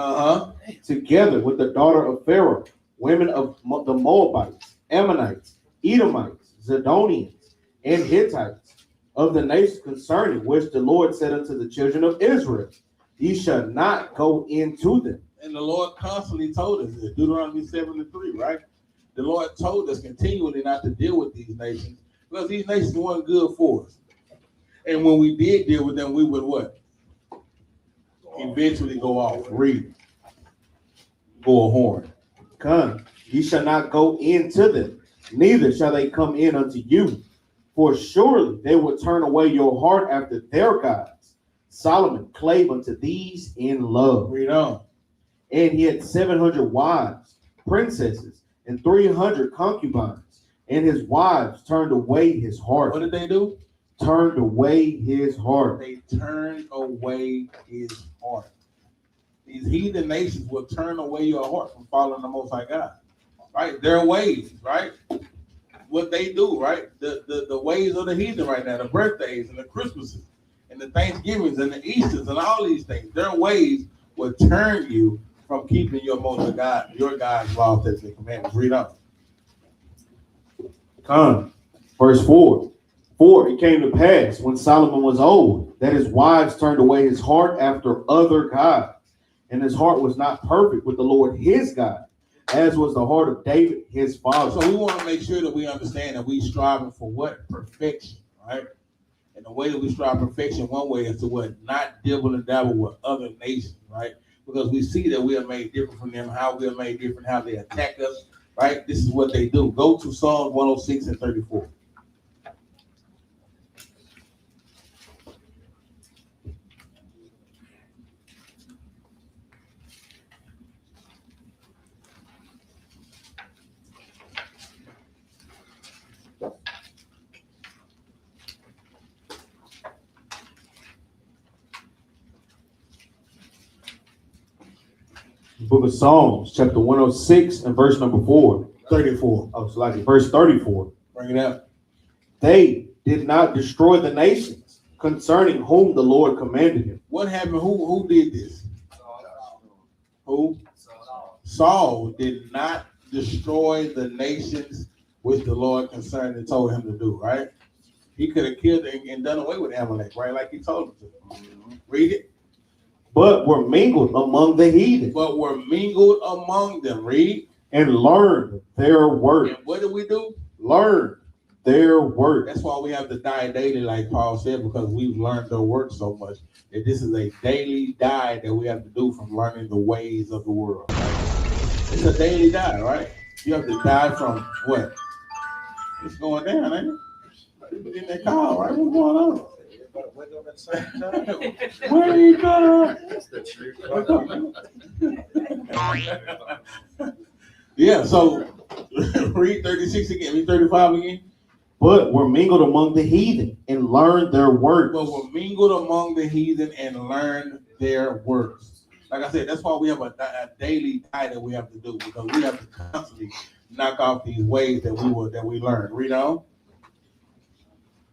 together with the daughter of Pharaoh, women of the Moabites, Ammonites, Edomites, Zidonians, and Hittites, of the nations concerning which the Lord said unto the children of Israel, ye shall not go into them. And the Lord constantly told us this, Deuteronomy 7:3, right? The Lord told us continually not to deal with these nations because these nations weren't good for us. And when we did deal with them, we would what? Eventually go off. Read. Go a horn. Come, ye shall not go into them, neither shall they come in unto you. For surely they will turn away your heart after their gods. Solomon clave unto these in love. Read on. And he had 700 wives, princesses, and 300 concubines. And his wives turned away his heart. What did they do? Turned away his heart. They turned away his heart. These heathen nations will turn away your heart from following the Most High God. Right? Their ways, right? What they do, right? The ways of the heathen right now, the birthdays and the Christmases and the Thanksgivings and the Easters and all these things, their ways will turn you from keeping your Most God, your God's law, statutes, and commandments. Read on. Come, verse 4. For it came to pass when Solomon was old that his wives turned away his heart after other gods, and his heart was not perfect with the Lord his God, as was the heart of David his father. So we want to make sure that we understand that we striving for what? Perfection, right? And the way that we strive perfection, one way is to what? Not dibble and dabble with other nations, right? Because we see that we are made different from them, how we are made different, how they attack us, right? This is what they do. Go to Psalms 106 and 34. Book of Psalms, chapter 106 and verse number 4. 34. Oh, it's like verse 34. Bring it up. They did not destroy the nations concerning whom the Lord commanded him. What happened? Who did this? Who? Saul did not destroy the nations which the Lord concerned and told him to do, right? He could have killed and done away with Amalek, right? Like he told him to. Read it. But were mingled among the heathen. But were mingled among them. Read. And learned their work. And what do we do? Learn their work. That's why we have to die daily, like Paul said, because we've learned their work so much that this is a daily die that we have to do from learning the ways of the world. Right? It's a daily die, right? You have to die from what? It's going down, ain't it? People in that car, right? What's going on? Where are you going? Yeah, so read 36 again, read 35 again. But were mingled among the heathen and learned their works. But were mingled among the heathen and learned their works. Like I said, that's why we have a daily die that we have to do, because we have to constantly knock off these ways that we learned. Read on.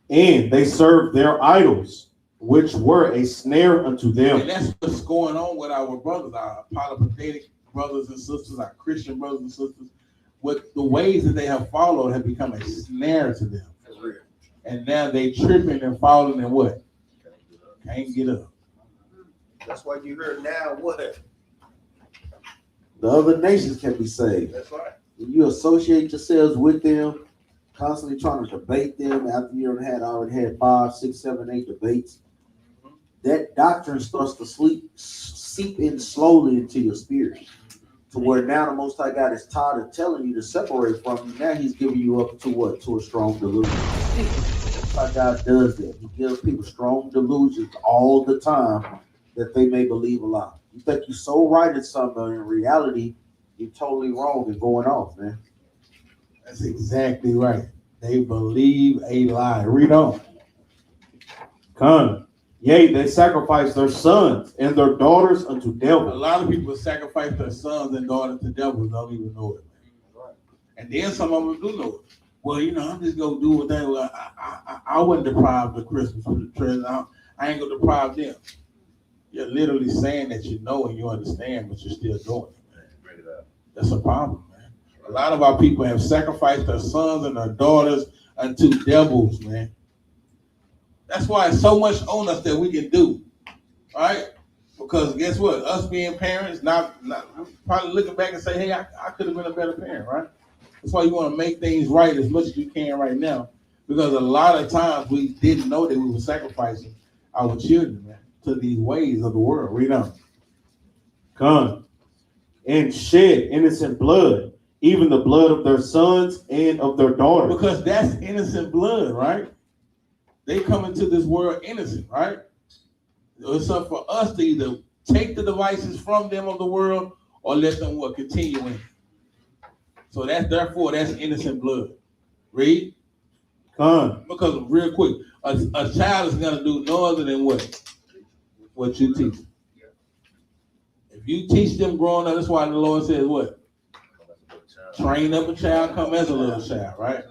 And they served their idols, which were a snare unto them. And that's what's going on with our brothers, our polypathetic brothers and sisters, our Christian brothers and sisters. With the ways that they have followed have become a snare to them. And now they tripping and falling and what? Can't get up. That's why you heard now what? The other nations can be saved. That's right. When you associate yourselves with them, constantly trying to debate them after you already had 5, 6, 7, 8 debates, that doctrine starts to seep in slowly into your spirit. To where now the Most High God is tired of telling you to separate from you. Now he's giving you up to what? To a strong delusion. That's how God does that. He gives people strong delusions all the time that they may believe a lie. You think you're so right in something, but in reality, you're totally wrong and going off, man. That's exactly right. They believe a lie. Read on. Come. Yea, they sacrifice their sons and their daughters unto A devils. lot of people sacrifice their sons and daughters to devils, don't even know it. And then some of them do know it. Well, I'm just gonna do what they. Well, I wasn't deprived of Christmas present. I ain't gonna deprive them. You're literally saying that you know and you understand, but you're still doing it. That's a problem, man. A lot of our people have sacrificed their sons and their daughters unto devils, man. That's why it's so much on us that we can do, right? Because guess what? Us being parents, not probably looking back and say, hey, I could have been a better parent, right? That's why you want to make things right as much as you can right now. Because a lot of times we didn't know that we were sacrificing our children, man, to these ways of the world. Read on. Come. And shed innocent blood, even the blood of their sons and of their daughters. Because that's innocent blood, right? They come into this world innocent, right? It's up for us to either take the devices from them of the world or let them continue in. So that's innocent blood. Read. Come. Because real quick, a child is gonna do no other than what you teach them. If you teach them growing up, that's why the Lord says what? Train up a child, come as a little child, right?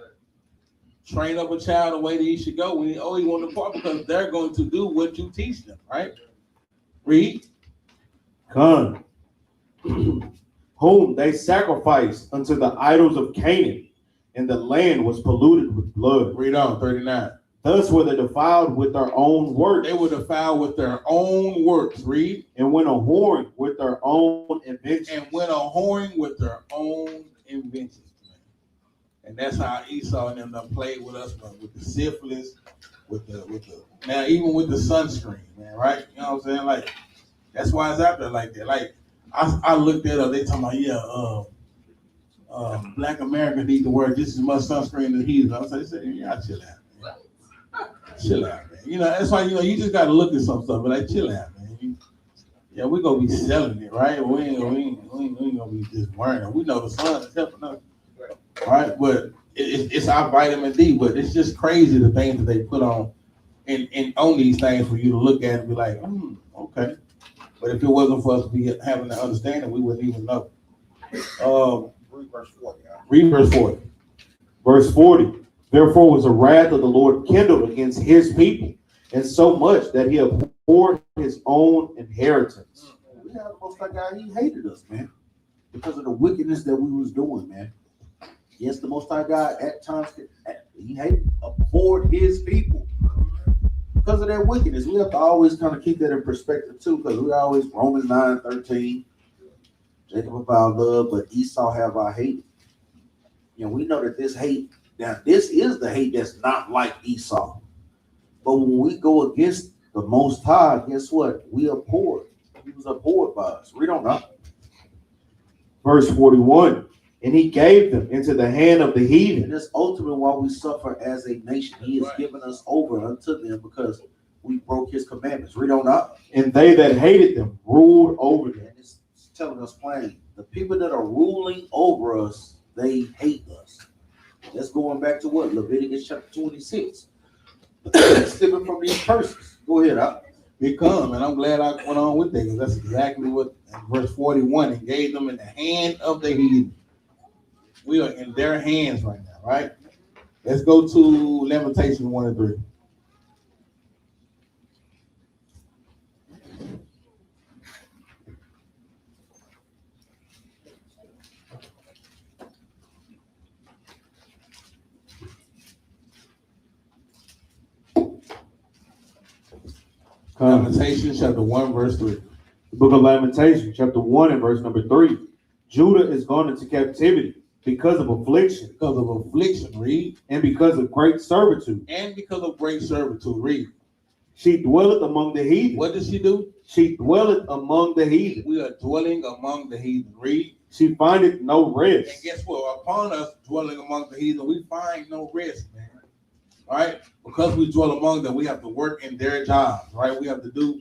Train up a child the way that he should go when he always want to depart, because they're going to do what you teach them, right? Read. Come. Whom they sacrificed unto the idols of Canaan, and the land was polluted with blood. Read on, 39. Thus were they defiled with their own works. They were defiled with their own works. Read. And went a whoring with their own inventions. And that's how Esau and them played with us, with the syphilis, now even with the sunscreen, man, right? You know what I'm saying? Like, that's why it's out there like that. Like, I looked at it, they talking about, Black Americans need to wear just as much sunscreen as he's. I said, yeah, chill out, man. Chill out, man. That's why, you just got to look at some stuff, but like, chill out, man. We're going to be selling it, right? We ain't going to be just wearing it. We know the sun is helping us. Right, but it's our vitamin D. But it's just crazy the things that they put on on these things for you to look at and be like, okay. But if it wasn't for us to be having that understanding, we wouldn't even know. Read verse 40. Read verse 40. Verse 40. Therefore was the wrath of the Lord kindled against his people, and so much that he abhorred his own inheritance. We had the Most High God, he hated us, man, because of the wickedness that we was doing, man. Yes, the Most High God at times, he abhorred his people because of their wickedness. We have to always kind of keep that in perspective too, because we always, Romans 9:13, Jacob have our love, but Esau have our hate. You know, we know that this hate, now this is the hate that's not like Esau. But when we go against the Most High, guess what? We abhorred. He was abhorred by us. Read on up. Verse 41. And he gave them into the hand of the heathen. And that's ultimately why we suffer as a nation. He has given us over unto them because we broke his commandments. Read on up. And they that hated them ruled over them. And it's telling us plain, the people that are ruling over us, they hate us. That's going back to what? Leviticus chapter 26. Stepping from these persons. Go ahead, up. It come, and I'm glad I went on with that, because that's exactly what verse 41, and gave them in the hand of the heathen. We are in their hands right now, right? Let's go to Lamentations 1 and 3. Lamentations chapter 1, verse 3. The book of Lamentations, chapter 1 and verse number 3. Judah is gone into captivity because of affliction. Because of affliction, read. And because of great servitude. And because of great servitude, read. She dwelleth among the heathen. What does she do? She dwelleth among the heathen. We are dwelling among the heathen, read. She findeth no rest. And guess what? Upon us dwelling among the heathen, we find no rest, man. Right? Because we dwell among them, we have to work in their jobs, right? We have to do,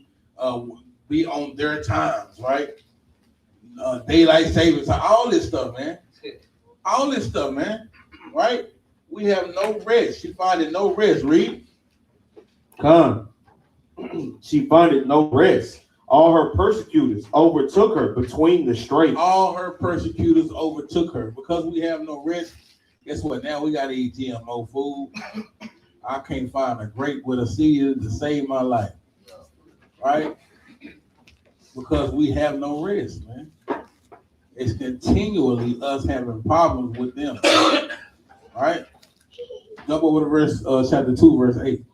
be on their times, right? Daylight savings, all this stuff, man. All this stuff, man. Right? We have no rest. She findeth no rest. Read. Come. She findeth no rest. All her persecutors overtook her between the straits. All her persecutors overtook her. Because we have no rest, guess what? Now we got to eat GMO food. I can't find a grape with a seed to save my life. Right? Because we have no rest, man. It's continually us having problems with them. Right? Jump over to verse chapter 2, verse 8.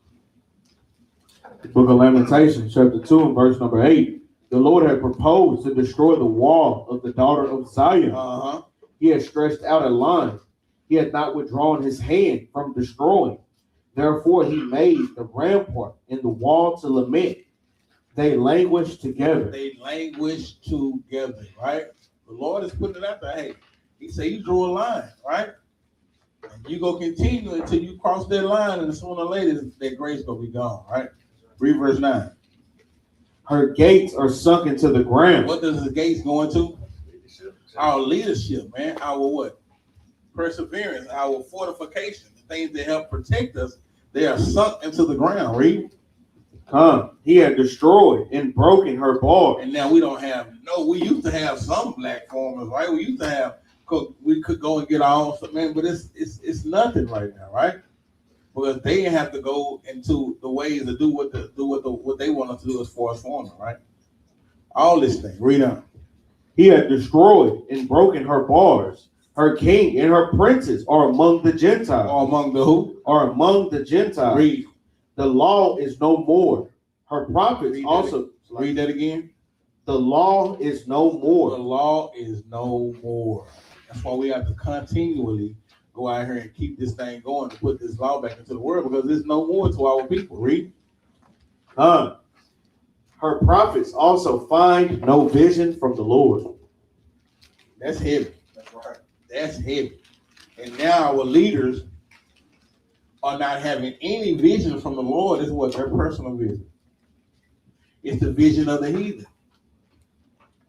The book of Lamentations, chapter 2 and verse number 8. The Lord had proposed to destroy the wall of the daughter of Zion. He had stretched out a line. He had not withdrawn his hand from destroying. Therefore, he made the rampart and the wall to lament. They languished together. They languished together, right? The Lord is putting it out there. Hey, he said he drew a line, right? And you go continue until you cross that line, and sooner or later, that grace gonna be gone, right? Read verse 9. Her gates are sunk into the ground. What does the gates go into? Our leadership, man. Our what? Perseverance, our fortification, the things that help protect us, they are sunk into the ground. Read. He had destroyed and broken her bars. And now we don't have, we used to have some black farmers, right? We used to have, we could go and get our own stuff, man, but it's nothing right now, right? Because they have to go into the ways to do what they want us to do as far as farming, right? All this thing. Read on. He had destroyed and broken her bars. Her king and her princes are among the Gentiles. Or among the who? Are among the Gentiles. Read. The law is no more. Her prophets also. Read that again. The law is no more. The law is no more. That's why we have to continually go out here and keep this thing going to put this law back into the world, because there's no more to our people. Read. Her prophets also find no vision from the Lord. That's heavy. That's right. That's heavy. And now our leaders are not having any vision from the Lord. It's what their personal vision. It's the vision of the heathen.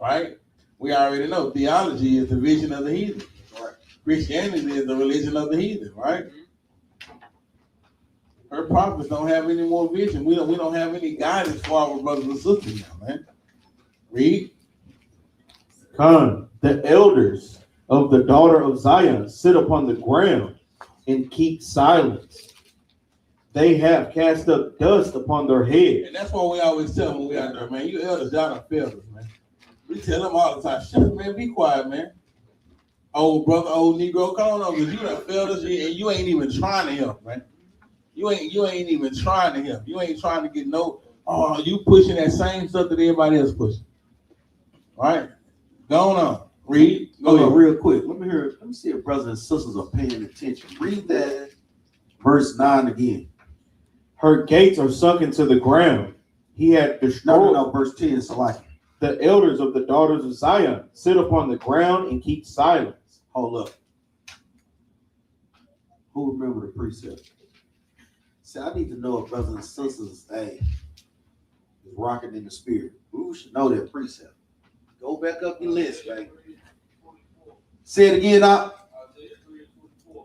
Right? We already know theology is the vision of the heathen. Right. Christianity is the religion of the heathen, right? Her prophets don't have any more vision. We don't have any guidance for our brothers and sisters now, man. Read. Come, the elders of the daughter of Zion sit upon the ground and keep silence. They have cast up dust upon their head. And that's why we always tell them when we out there, man, you elders, y'all done failed us, man. We tell them all the time, shut up, man, be quiet, man. Old brother, old Negro, come on, because you done failed us, and you ain't even trying to help, man. You ain't even trying to help. You ain't trying to get you pushing that same stuff that everybody else pushing. All right? Go on. Read. Go ahead. Real quick. Let me see if brothers and sisters are paying attention. Read that verse 9 again. Her gates are sunk into the ground. He had destroyed. No, verse 10. So like, the elders of the daughters of Zion sit upon the ground and keep silence. Hold up. Who remember the precept? See, I need to know if brothers and sisters, is rocking in the spirit. We should know that precept. Go back up your list, right? Say it again, Doc.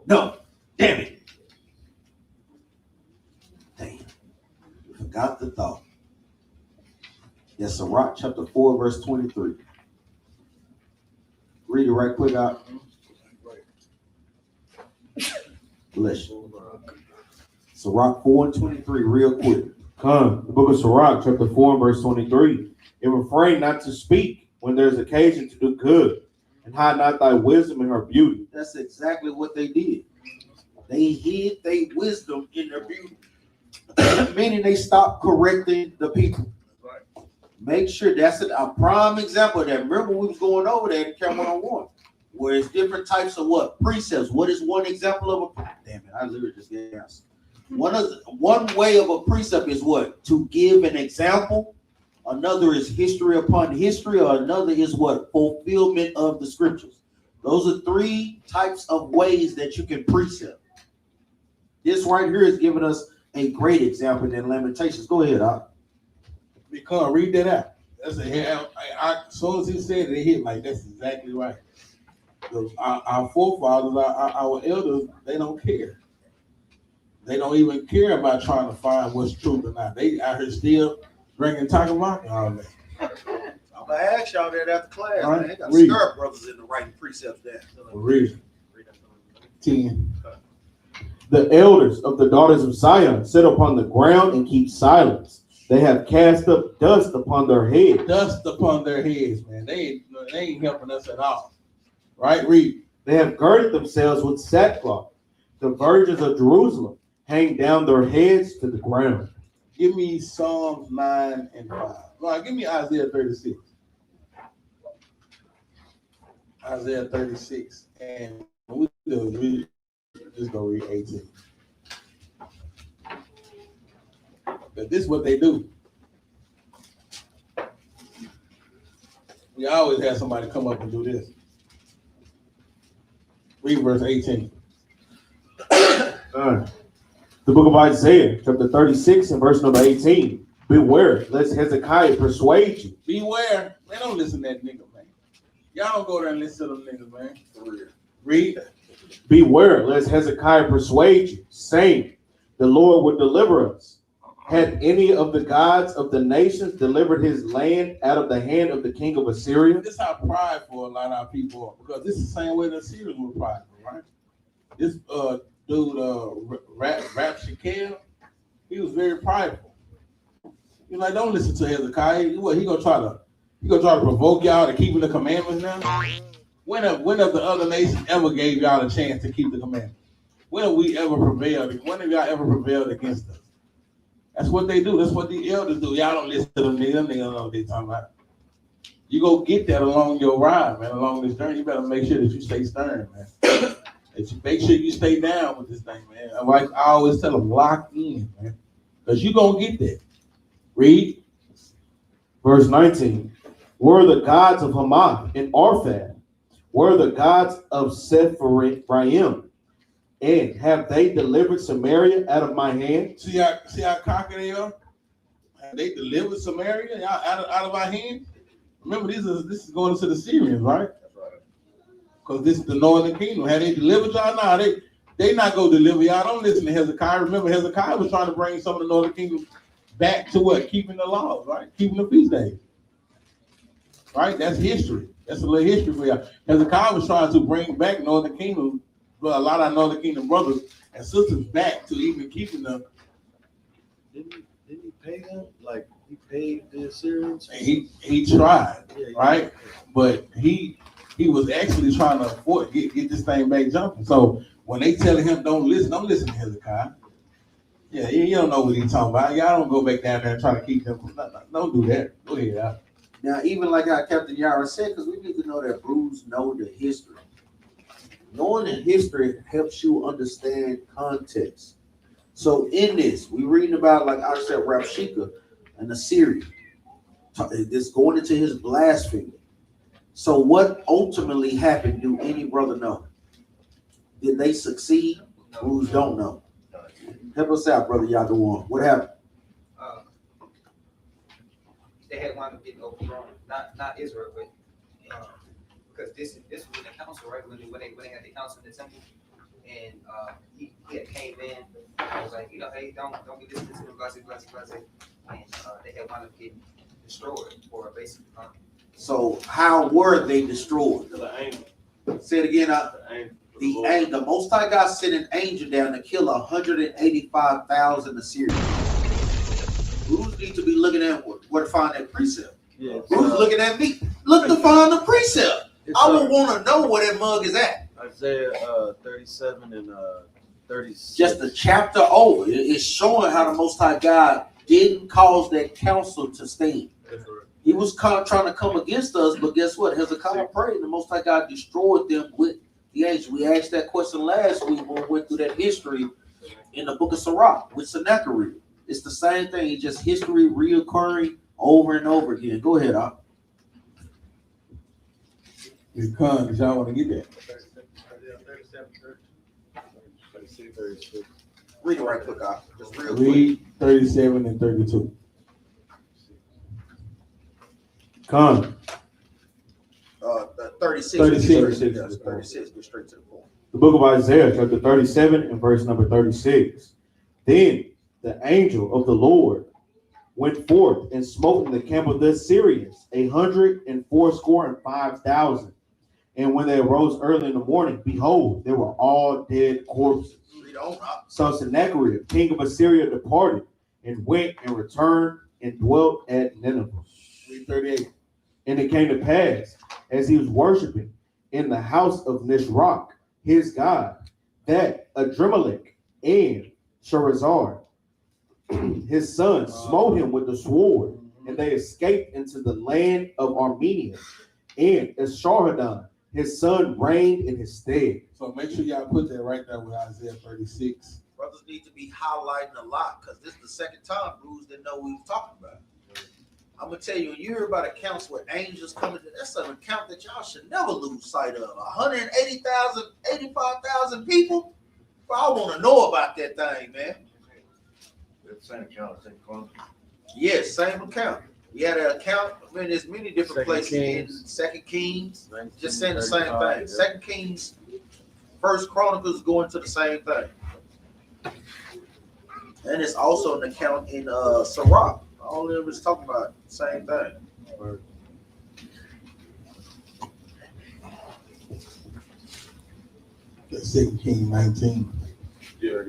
No. Damn it. Damn. We forgot the thought. Yes, Sirach chapter 4, verse 23. Read it right quick out. Bless you. Sirach 4 and 23, real quick. Come, the book of Sirach, chapter 4 and verse 23. And refrain not to speak when there's occasion to do good, and hide not thy wisdom in her beauty. That's exactly what they did. They hid their wisdom in their beauty, meaning they stopped correcting the people. Make sure that's a prime example of that. Remember, we was going over that in Camp 101, where it's different types of what? Precepts. What is one example of a? Damn it, I literally just gave an answer. One way of a precept is what? To give an example. Another is history upon history, or another is what? Fulfillment of the scriptures. Those are three types of ways that you can precept. This right here is giving us a great example in Lamentations. Go ahead, Doc. Because read that out. That's as soon as he said it, it hit like that's exactly right. Our forefathers, our elders, they don't care. They don't even care about trying to find what's truth or not. They out here still drinking Takamaki all day. I'm gonna ask y'all that after class, All right, man. They got read. stir brothers in the writing precepts there. Read. 10. The elders of the daughters of Zion sit upon the ground and keep silence. They have cast up dust upon their heads. Dust upon their heads, man. They ain't helping us at all. Right? Read. They have girded themselves with sackcloth. The virgins of Jerusalem hang down their heads to the ground. Give me Psalms 9 and 5. No, give me Isaiah 36. Isaiah 36. And we just go read 18. But this is what they do. We always have somebody come up and do this. Read verse 18. The book of Isaiah, chapter 36 and verse number 18. Beware, lest Hezekiah persuade you. Beware. Man, don't listen to that nigga, man. Y'all don't go there and listen to them niggas, man. For real. Read. Beware, lest Hezekiah persuade you, saying, the Lord would deliver us. Had any of the gods of the nations delivered his land out of the hand of the king of Assyria? This is how prideful a lot of our people are, because this is the same way the Assyrians were prideful, right? This dude, Rabshakeh, he was very prideful. He's like, don't listen to Hezekiah. What, he gonna try to provoke y'all to keeping the commandments now? When have the other nations ever gave y'all a chance to keep the commandments? When have we ever prevailed? When have y'all ever prevailed against us? That's what they do. That's what the elders do. Y'all don't listen to them niggas. They don't know what they talking about. You go get that along your ride, man. Along this journey, you better make sure that you stay stern, man. That you make sure you stay down with this thing, man. Like I always tell them, lock in, man, because you gonna get that. Read. Verse 19. Were the gods of Hamath and Arphad? Were the gods of Sepharvaim? And have they delivered Samaria out of my hand? See how cocky they are? Have they delivered Samaria out of our hand? Remember, this is going into the Syrians, right? That's right. Because this is the northern kingdom. Have they delivered y'all? No, they not going to deliver y'all. Don't listen to Hezekiah. Remember, Hezekiah was trying to bring some of the northern kingdom back to what? Keeping the laws, right? Keeping the feast days. right? That's history. That's a little history for you. Hezekiah was trying to bring back Northern Kingdom, well, a lot of Northern Kingdom brothers and sisters back to even keeping them. Didn't he pay them? Like he paid the Assyrians? He tried, right? But he was actually trying to get this thing back jumping. So when they telling him don't listen to Hezekiah. Yeah, you don't know what he's talking about. Y'all don't go back down there and try to keep them. No, don't do that. Go ahead, Al. Now, even like how Captain Yara said, because we need to know that Bruce know the history. Knowing the history helps you understand context. So in this, we reading about, like I said, Rabshakeh and Assyria. This going into his blasphemy. So what ultimately happened, do any brother know? Did they succeed? Bruce don't know. Help us out, brother. Y'all go on. What happened? They had wound up getting overthrown. Not Israel, but because this was in the council, right? When they had the council in the temple, and he had came in. I was like, hey, don't be listening to them, blase. And they had wound up getting destroyed for a basic. So how were they destroyed? Say it again. The Most High God sent an angel down to kill 185,000 Assyrians. Bruce need to be looking at where to find that precept. Yeah, Bruce looking at me. Look to find the precept. I would want to know where that mug is at. Isaiah 37 and 36. Just a chapter over. It's showing how the Most High God didn't cause that council to stand. He was trying to come against us, but guess what? Hezekiah prayed, and the Most High God destroyed them with the angel. We asked that question last week when we went through that history in the book of Sirach with Sennacherib. It's the same thing. It's just history reoccurring over and over again. Go ahead, Op. Because y'all want to get that. Read it right quick, Op. Just real Read 37 and 32. Come. 36. 36. Yes, 36. Go straight to the point. The book of Isaiah, chapter 37 and verse number 36. Then the angel of the Lord went forth and smote in the camp of the Assyrians 185,000. And when they arose early in the morning, behold, they were all dead corpses. So Sennacherib, king of Assyria, departed and went and returned and dwelt at Nineveh. 38. And it came to pass, as he was worshiping in the house of Nisroch, his god, that Adremelech and Sharezer, his son, smote him with the sword, and they escaped into the land of Armenia. And Esarhaddon, his son, reigned in his stead. So make sure y'all put that right there with Isaiah 36. Brothers need to be highlighting a lot because this is the second time Bruce didn't know what we was talking about. I'm gonna tell you, when you hear about accounts where angels coming, that's an account that y'all should never lose sight of. 180,000, 85,000 people. Bro, I want to know about that thing, man. Same account, same Chronicles. Yes, same account. We had an account. I mean, there's many different places in Second Kings. Just saying the same thing. Yeah. Second Kings, First Chronicles going to the same thing. And it's also an account in Sirach. All of them is talking about the same thing. That's 2 Kings 19. Yeah,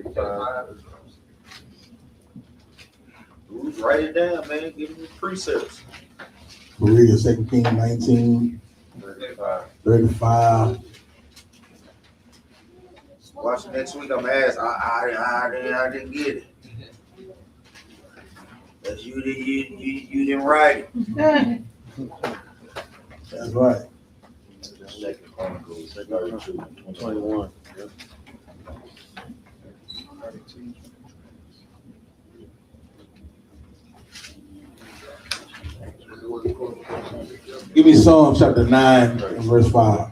Bruce, write it down, man. Give me the precepts. We'll read 2 Kings 19, 35. Watch next week. I'm asked. I didn't get it. Because you didn't write it. That's right. Second Chronicles 21. Yep. Give me Psalm chapter 9 and verse 5.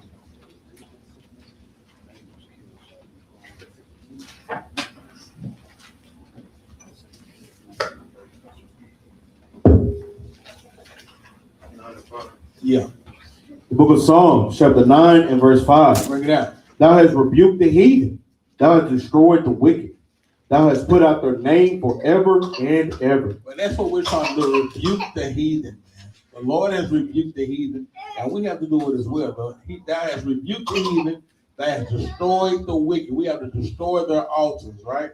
Yeah. The book of Psalms, chapter 9 and verse 5. Bring it out. Thou hast rebuked the heathen. Thou hast destroyed the wicked. Thou hast put out their name forever and ever. But that's what we're trying to do, rebuke the heathen. The Lord has rebuked the heathen, and we have to do it as well. But that has rebuked the heathen, that has destroyed the wicked. We have to destroy their altars, right?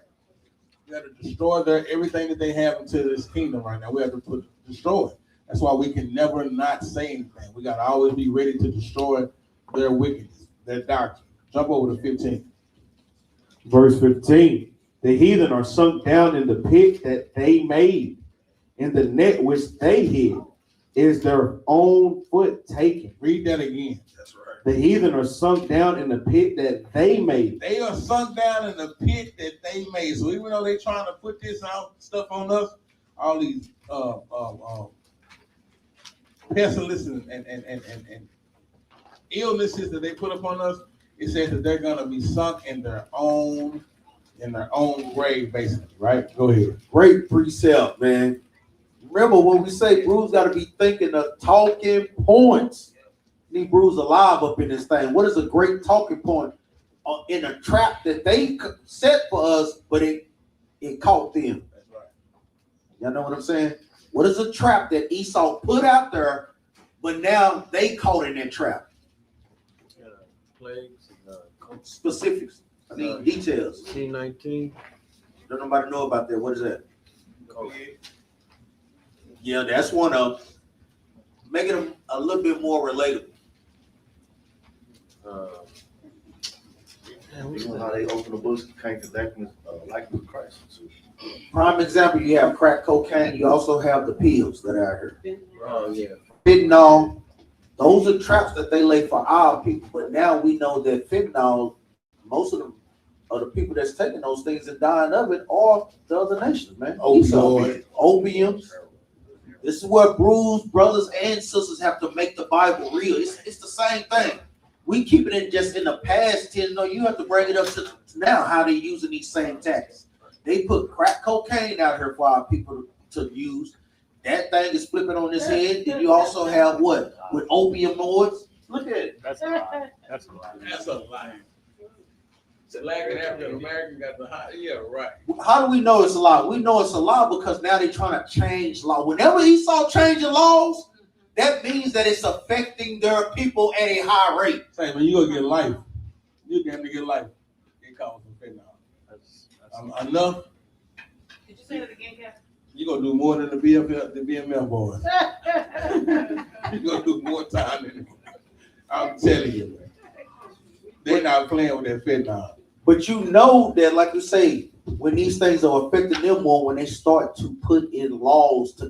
We have to destroy everything that they have into this kingdom right now. We have to destroy it. That's why we can never not say anything. We got to always be ready to destroy their wickedness, their doctrine. Jump over to 15. Verse 15. The heathen are sunk down in the pit that they made, in the net which they hid. Is their own foot taken? Read that again. That's right. The heathen are sunk down in the pit that they made. They are sunk down in the pit that they made. So even though they're trying to put this stuff on us, all these pestilence and illnesses that they put upon us, it says that they're gonna be sunk in their own grave, basically. Right? Go ahead. Great precept, man. Remember when we say Bruce got to be thinking of talking points. Need Bruce alive up in this thing. What is a great talking point in a trap that they set for us, but it caught them? That's right. Y'all know what I'm saying? What is a trap that Esau put out there, but now they caught in that trap? Plagues and Specifics. I need details. C-19. Don't nobody know about that. What is that? Yeah, that's one of them. Making them a little bit more relatable. You know how they open the books, can't connect with Christ. Prime example, you have crack cocaine. You also have the pills that are out here. Oh, yeah. Fentanyl. Those are traps that they lay for our people. But now we know that fentanyl, most of the people that's taking those things and dying of it are the other nations, man. Opiums. This is what bruised brothers and sisters have to make the Bible real. It's the same thing. We keep it just in the past tense. No, you have to bring it up to now how they're using these same tactics. They put crack cocaine out here for our people to use. That thing is flipping on its head. And you also have what? With opium lords. Look at it. That's a lie. That's a lie. That's a lie. It's like an African American got the high. Yeah, right. How do we know it's a lie? We know it's a lie because now they're trying to change law. Whenever Esau changing laws, that means that it's affecting their people at a high rate. Say, man, you gonna get life. You're going to get life. It comes from fentanyl. Enough. Did you say that again, Captain? You're gonna do more than the BML boys. You're gonna do more time than them. I'm telling you, man. They're not playing with that fentanyl. But you know that, like you say, when these things are affecting them more, when they start to put in laws to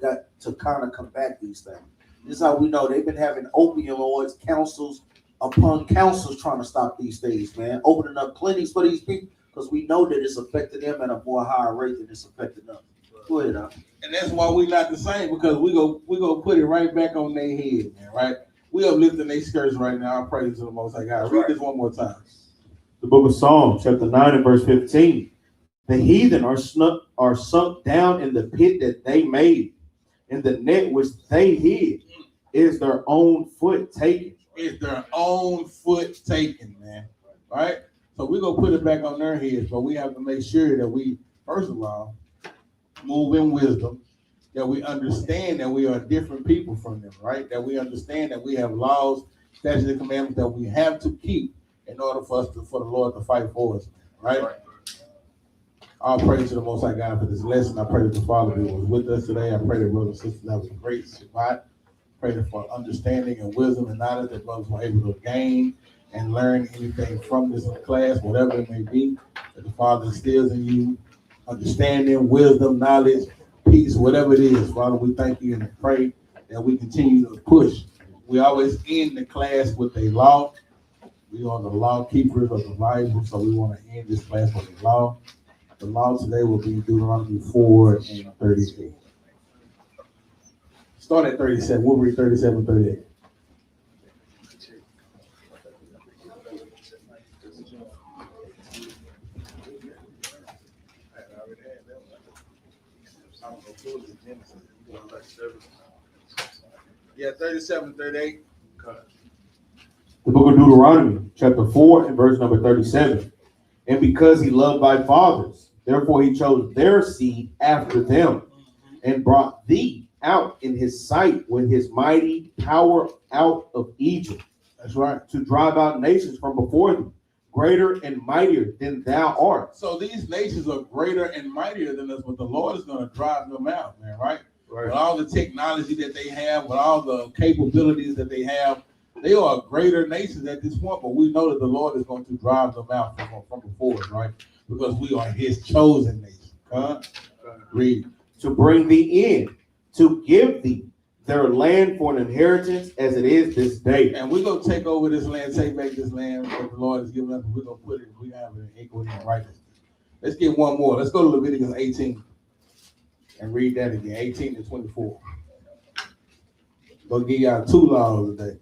kind of combat these things. This is how we know they've been having opium lords, councils upon councils trying to stop these things, man. Opening up clinics for these people because we know that it's affecting them at a more higher rate than it's affecting us. Go ahead, and that's why we not the same, because we go put it right back on their head, man, right? We uplifting their skirts right now. I praise to the Most High God. Read this one more time. The book of Psalms, chapter 9 and verse 15. The heathen are sunk down in the pit that they made, in the net which they hid. Is their own foot taken? It's their own foot taken, man. Right? So we're going to put it back on their heads, but we have to make sure that we, first of all, move in wisdom, that we understand that we are different people from them, right? That we understand that we have laws, statutes, and commandments that we have to keep in order for the Lord to fight for us, right? I'll pray to the Most High God for this lesson. I pray that the Father was with us today. I pray that brothers and sisters have a great Shabbat. Pray that for understanding and wisdom and knowledge that brothers were able to gain and learn anything from this class, whatever it may be, that the Father instills in you, understanding, wisdom, knowledge, peace, whatever it is. Father, we thank you and pray that we continue to push. We always end the class with a law. We are the law keepers of the Bible, so we want to end this class with a law. The law today will be Deuteronomy 4 and 38. Start at 37. We'll read 37 and 38. Yeah, 37, 38. The book of Deuteronomy, chapter 4 and verse number 37. And because he loved thy fathers, therefore he chose their seed after them, and brought thee out in his sight with his mighty power out of Egypt. That's right. To drive out nations from before thee, greater and mightier than thou art. So these nations are greater and mightier than us, but the Lord is going to drive them out, man, right? With all the technology that they have, with all the capabilities that they have, they are greater nations at this point, but we know that the Lord is going to drive them out from before us, right? Because we are his chosen nation. Read. To bring thee in, to give thee their land for an inheritance as it is this day. And we're going to take over this land, take back this land that the Lord has given us, and we're going to put it, we have it in equity and righteousness. Let's get one more. Let's go to Leviticus 18 and read that again, 18 to 24. Gonna give y'all 2 laws today.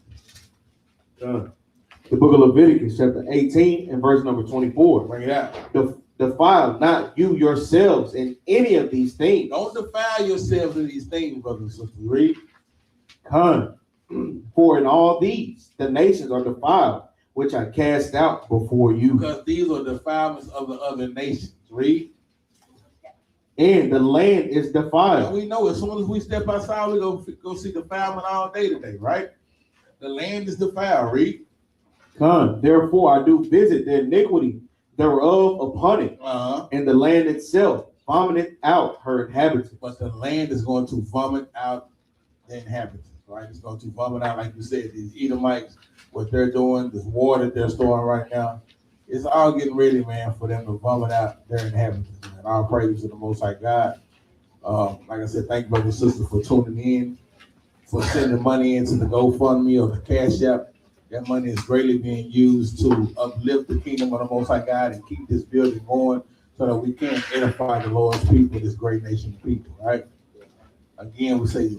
The book of Leviticus, chapter 18 and verse number 24. Bring it out. Defile not you yourselves in any of these things. Don't defile yourselves in these things, brothers and sisters. Read. For in all these the nations are defiled, which I cast out before you. Because these are defilements of the other nations. Read. And the land is defiled. And we know as soon as we step outside, we go see defilement all day today, right? The land is defiled. Read. Therefore I do visit the iniquity thereof upon it, and the land itself vomited out her inhabitants. But the land is going to vomit out the inhabitants, right? It's going to vomit out, like you said, these Edomites, what they're doing, this war that they're storing right now. It's all getting ready, man, for them to vomit out their inhabitants. And all praise to the Most High God. Like I said, thank you, brothers and sisters, for tuning in, for sending money into the GoFundMe or the Cash App. That money is greatly being used to uplift the kingdom of the Most High God and keep this building going so that we can edify the Lord's people, this great nation of people, right? Again, we say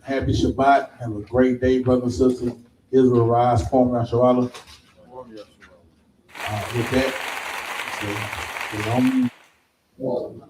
happy Shabbat. Have a great day, brothers and sisters. Israel rise, Kwam Yasharala. With that, so,